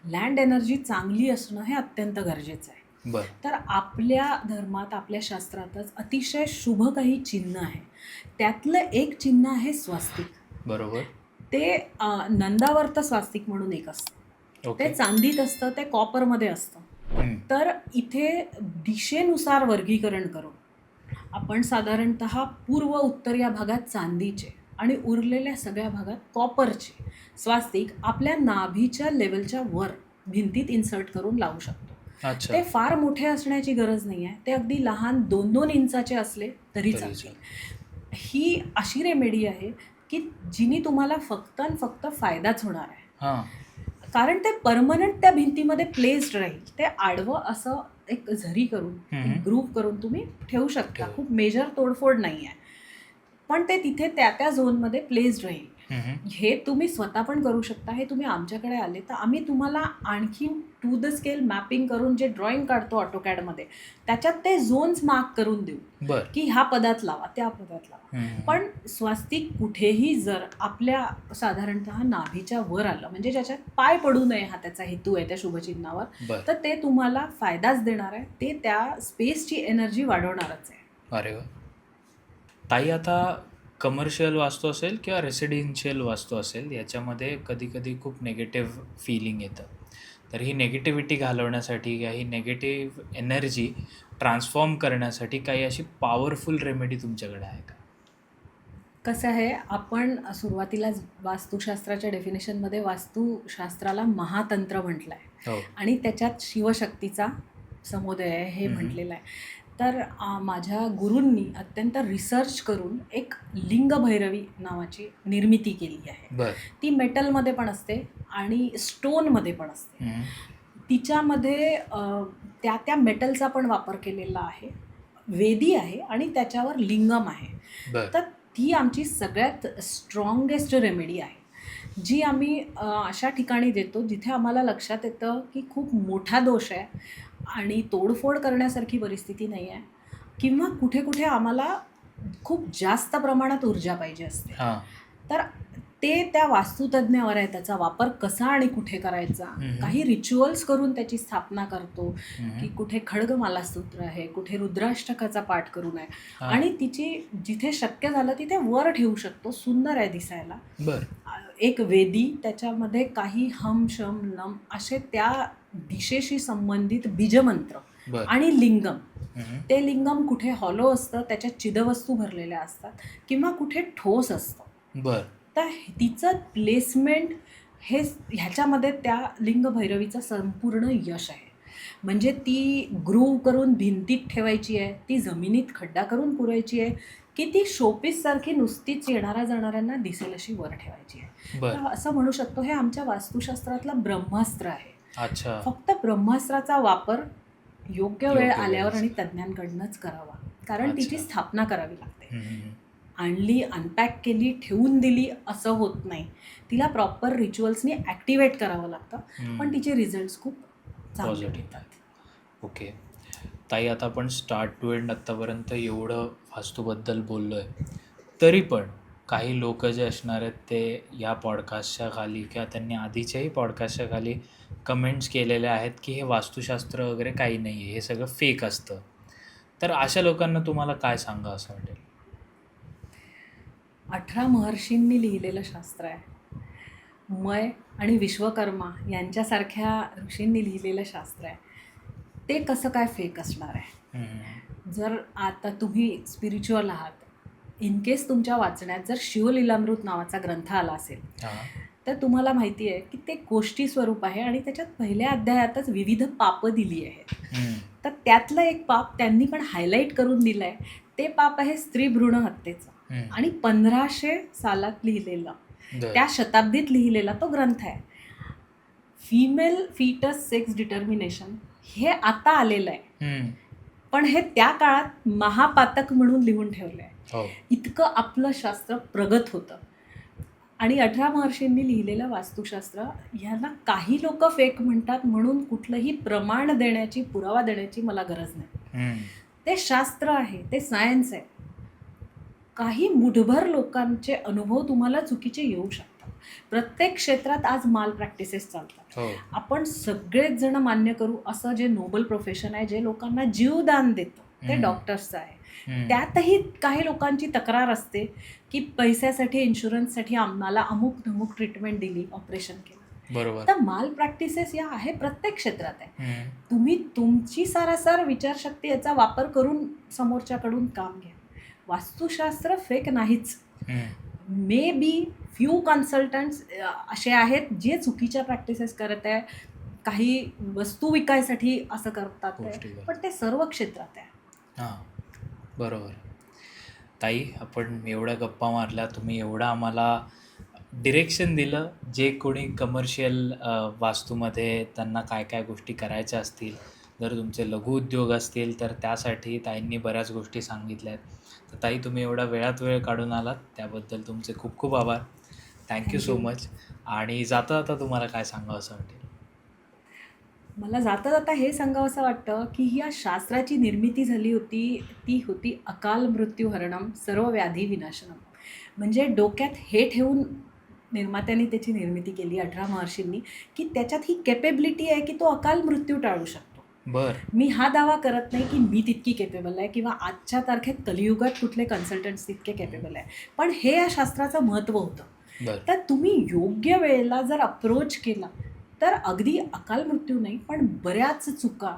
लँड एनर्जी चांगली असणं हे अत्यंत गरजेचं आहे. बर. तर आपल्या धर्मात, आपल्या शास्त्रातच अतिशय शुभ काही चिन्ह आहे. त्यातलं एक चिन्ह आहे स्वास्तिक. बरोबर. ते नंदावर्त स्वास्तिक म्हणून एक असतं. ओके. ते चांदीत असतं, ते कॉपरमध्ये असतं. तर इथे दिशेनुसार वर्गीकरण करून आपण साधारणतः पूर्व उत्तर या भागात चांदीचे आणि उरलेल्या सगळ्या भागात कॉपरचे स्वास्तिक आपल्या नाभीच्या लेवलच्या वर भिंतीत इन्सर्ट करून लावू शकतो. अच्छा. ते फार मोठे असण्याची गरज नाही आहे. ते अगदी लहान 2-2 इंचाचे असले तरी तरी चालते. चालेल. ही अशी रेमेडी आहे की जिनी तुम्हाला फक्त आणि फक्त फायदाच होणार आहे. हां. कारण ते परमनंट त्या भिंतीमध्ये प्लेस्ड राहील. ते आडवं असं एक झरी करून, एक ग्रूव्ह करून तुम्ही ठेवू शकता. ठेवू. खूप मेजर तोडफोड नाही आहे, पण ते तिथे त्या त्या झोनमध्ये प्लेस्ड राहील. हे तुम्ही स्वतः पण करू शकता. हे तुम्ही आमच्याकडे आले तर आम्ही तुम्हाला आणखीन टू द स्केल मॅपिंग करून जे ड्रॉइंग काढतो ऑटोकॅडमध्ये त्याच्यात ते झोन्स मार्क करून देऊ बर. की ह्या पदात लावा, त्या पदात लावा. पण स्वास्तिक कुठेही जर आपल्या साधारणतः नाभीच्या वर आलं म्हणजे ज्याच्यात पाय पडू नये हा त्याचा हेतू आहे त्या शुभचिन्हावर, बर. तर ते तुम्हाला फायदाच देणार आहे. ते त्या स्पेसची एनर्जी वाढवणारच आहे. अरे वा. ताई, आता कमर्शियल वास्तू असेल किंवा रेसिडेन्शियल वास्तू असेल, याच्यामध्ये कधी कधी खूप नेगेटिव्ह फिलिंग येतं. तर ही नेगेटिव्हिटी घालवण्यासाठी किंवा ही नेगेटिव्ह एनर्जी ट्रान्सफॉर्म करण्यासाठी काही अशी पॉवरफुल रेमेडी तुमच्याकडे आहे का? कसं आहे, आपण सुरुवातीलाच वास्तुशास्त्राच्या डेफिनेशनमध्ये वास्तुशास्त्राला महातंत्र म्हटलं आहे हो. आणि त्याच्यात शिवशक्तीचा समुदाय आहे हे म्हटलेलं आहे. तर माझ्या गुरूंनी अत्यंत रिसर्च करून एक लिंग भैरवी नावाची निर्मिती केली आहे. बर. ती मेटलमध्ये पण असते आणि स्टोनमध्ये पण असते. तिच्यामध्ये त्या त्या मेटलचा पण वापर केलेला आहे, वेदी आहे आणि त्याच्यावर लिंगम आहे. बर. तर ती आमची सगळ्यात स्ट्रॉंगेस्ट रेमेडी आहे, जी आम्ही अशा ठिकाणी देतो जिथे आम्हाला लक्षात येतं की खूप मोठा दोष आहे आणि तोडफोड करण्यासारखी परिस्थिती नाही आहे, किंवा कुठे कुठे आम्हाला खूप जास्त प्रमाणात ऊर्जा पाहिजे असते. हां. तर ते त्या वास्तुतज्ञावर आहे त्याचा वापर कसा आणि कुठे करायचा. काही रिच्युअल्स करून त्याची स्थापना करतो की कुठे खड्गमाला स्तोत्र आहे, कुठे रुद्राष्टकाचा पाठ करू नये आणि तिची जिथे शक्य झालं तिथे वर ठेवू शकतो. सुंदर आहे दिसायला. बर. एक वेदी, त्याच्यामध्ये काही हम शम नम असे त्या दिशेशी संबंधित बीजमंत्र बर. आणि लिंगम. ते लिंगम कुठे हॉलो असतं, त्याच्यात चिदवस्तू भरलेल्या असतात, किंवा कुठे ठोस असतं. बर. तर तिचं प्लेसमेंट हे ह्याच्यामध्ये त्या लिंग भैरवीचं संपूर्ण यश आहे. म्हणजे ती ग्रूव्ह करून भिंतीत ठेवायची आहे, ती जमिनीत खड्डा करून पुरायची आहे, की ती शोपीससारखी नुसतीच येणाऱ्या जाणाऱ्यांना दिसेल अशी वर ठेवायची आहे. बर. तर असं म्हणू शकतो हे आमच्या वास्तुशास्त्रातलं ब्रह्मास्त्र आहे. अच्छा. फक्त ब्रह्मास्त्राचा वापर योग्य वेळ योग्य आल्यावर वेळेस. आणि तज्ज्ञांकडनंच करावा. कारण अच्छा. तिची स्थापना करावी लागते. आणली, अनपॅक केली, ठेवून दिली असं होत नाही. तिला प्रॉपर रिच्युअल्सनी ॲक्टिवेट करावं लागतं, पण तिचे रिझल्ट्स खूप चांगले पॉझिटिव्ह येतात. ओके. ताई, आता आपण स्टार्ट टू एंड आत्तापर्यंत एवढं वास्तूबद्दल बोललो आहे, तरी पण काही लोक जे असणार आहेत ते या पॉडकास्टच्या खाली किंवा त्यांनी आधीच्याही पॉडकास्टच्या खाली कमेंट्स केलेल्या आहेत की हे वास्तुशास्त्र वगैरे काही नाही आहे, हे सगळं फेक असतं. तर अशा लोकांना तुम्हाला काय सांगा असं वाटेल? 18 महर्षींनी लिहिलेलं शास्त्र आहे. मय आणि विश्वकर्मा यांच्यासारख्या ऋषींनी लिहिलेलं शास्त्र आहे. ते कसं काय फेक असणार आहे? जर आता तुम्ही स्पिरिच्युअल आहात, इन केस तुमच्या वाचण्यात जर शिवलीलामृत नावाचा ग्रंथ आला असेल, तर तुम्हाला माहिती आहे की ते गोष्टी स्वरूप आहे आणि त्याच्यात पहिल्या अध्यायातच विविध पापं दिली आहेत. तर त्यातलं एक पाप त्यांनी पण हायलाईट करून दिलं आहे. ते पाप आहे स्त्री भ्रूण हत्येचं. आणि 1500 सालात लिहिलेला, त्या शताब्दीत लिहिलेला तो ग्रंथ आहे. फिमेल फीटस सेक्स डिटर्मिनेशन हे आता आलेलं आहे, पण हे त्या काळात महापातक म्हणून लिहून ठेवलं आहे. हो. इतकं आपलं शास्त्र प्रगत होतं. आणि 18 महर्षींनी लिहिलेलं वास्तुशास्त्र ह्याला काही लोक फेक म्हणतात म्हणून कुठलंही प्रमाण देण्याची, पुरावा देण्याची मला गरज नाही. हम्म. ते शास्त्र आहे, ते सायन्स आहे. काही मुठभर लोकांचे अनुभव तुम्हाला चुकीचे येऊ शकतात. प्रत्येक क्षेत्रात आज माल प्रॅक्टिसेस चालतात. हो. आपण सगळेच जण मान्य करू असं जे नोबल प्रोफेशन आहे, जे लोकांना जीवदान देतं, ते हम्म. डॉक्टर्सचं आहे. हम्म. त्यातही काही लोकांची तक्रार असते की पैशासाठी, इन्शुरन्ससाठी आम्हाला अमुक धमुक ट्रीटमेंट दिली, ऑपरेशन केलं. बरोबर. तर माल प्रॅक्टिसेस या आहे प्रत्येक क्षेत्रात आहे. हम्म. तुम्ही तुमची सारासार विचारशक्ती याचा वापर करून समोरच्याकडून काम घ्या. वास्तुशास्त्र फेक नाहीच. हम्म. मे बी फ्यू कन्सल्टंट्स असे आहेत जे चुकीच्या प्रॅक्टिसेस करत आहे, काही वस्तू विकायसाठी असं करतात आहे, गोष्टी करतात. पण ते सर्व क्षेत्रात आहे. हां, बरोबर. ताई, आपण एवढ्या गप्पा मारल्या, तुम्ही एवढं आम्हाला डिरेक्शन दिलं, जे कोणी कमर्शियल वास्तूमध्ये त्यांना काय काय गोष्टी करायच्या असतील, जर तुमचे लघुउद्योग असतील तर त्यासाठी ताईंनी बऱ्याच गोष्टी सांगितल्या आहेत. तर ताई, तुम्ही एवढा वेळात वेळ काढून आलात त्याबद्दल तुमचे खूप खूप आभार. Thank you so Thank you. Much. आणि जाता जाता तुम्हाला काय सांगावं असं वाटेल? मला जाता जाता हे सांगावंसं वाटतं की या शास्त्राची निर्मिती झाली होती, ती होती अकाल मृत्यू हरणम सर्व व्याधी विनाशनम. म्हणजे डोक्यात हे ठेवून निर्मात्यांनी त्याची निर्मिती केली 18 महर्षींनी, की त्याच्यात ही कॅपेबिलिटी आहे की तो अकाल मृत्यू टाळू शकतो. बर. मी हा दावा करत नाही की मी तितकी केपेबल आहे किंवा आजच्या तारखेत कलियुगात कुठले कन्सल्टंट्स तितके केपेबल आहे, पण हे या शास्त्राचं महत्त्व होतं. बर. तर तुम्ही योग्य वेळेला जर अप्रोच केला तर अगदी अकाल मृत्यू नाही, पण बऱ्याच चुका,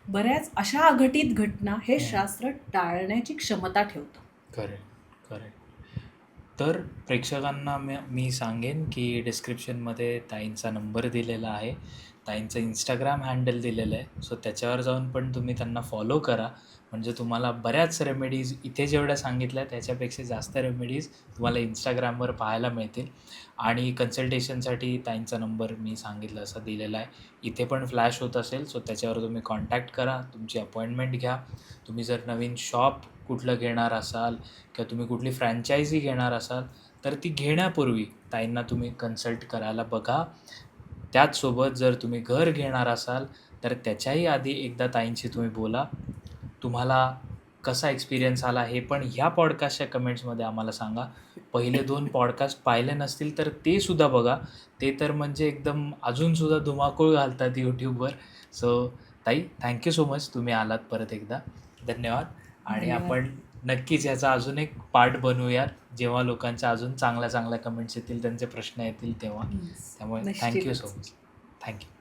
बऱ्याच अशा अघटित घटना हे शास्त्र टाळण्याची क्षमता ठेवतं. Correct, correct. तर प्रेक्षकांना मी सांगेन की डिस्क्रिप्शनमध्ये ताईंचा नंबर दिलेला आहे, ताईंचं इंस्टाग्राम हँडल दिलेलं आहे. सो त्याच्यावर जाऊन पण तुम्ही त्यांना फॉलो करा. म्हणजे तुम्हाला बऱ्याच रेमेडीज इथे जेवढ्या सांगितल्या त्याच्यापेक्षा जास्त रेमेडीज तुम्हाला इंस्टाग्रामवर पाहायला मिळतील. आणि कन्सल्टेशनसाठी ताईंचा नंबर मी सांगितलं असं दिलेला आहे, इथे पण फ्लॅश होत असेल. सो त्याच्यावर तुम्ही कॉन्टॅक्ट करा, तुमची अपॉइंटमेंट घ्या. तुम्ही जर नवीन शॉप कुठलं घेणार असाल किंवा तुम्ही कुठली फ्रँचायझी घेणार असाल तर ती घेण्यापूर्वी ताईंना तुम्ही कन्सल्ट करायला बघा. त्याचसोबत जर तुम्ही घर घेणार असाल तर त्याच्याही आधी एकदा ताईंशी तुम्ही बोला. तुम्हाला कसा एक्सपिरियन्स आला हे पण ह्या पॉडकास्टच्या कमेंट्समध्ये आम्हाला सांगा. पहिले 2 पॉडकास्ट पाहिले नसतील तर ते सुद्धा बघा. ते तर म्हणजे एकदम अजूनसुद्धा धुमाकूळ घालतात यूट्यूबवर. सो ताई, थँक्यू सो मच, तुम्ही आलात परत एकदा. धन्यवाद. आणि धन्यवाद. आपण नक्कीच याचा अजून एक पार्ट बनवूयात, जेव्हा लोकांच्या अजून चांगल्या चांगल्या कमेंट्स येतील, त्यांचे प्रश्न येतील तेव्हा. त्यामुळे निश्चितच. Thank you so much. थँक्यू.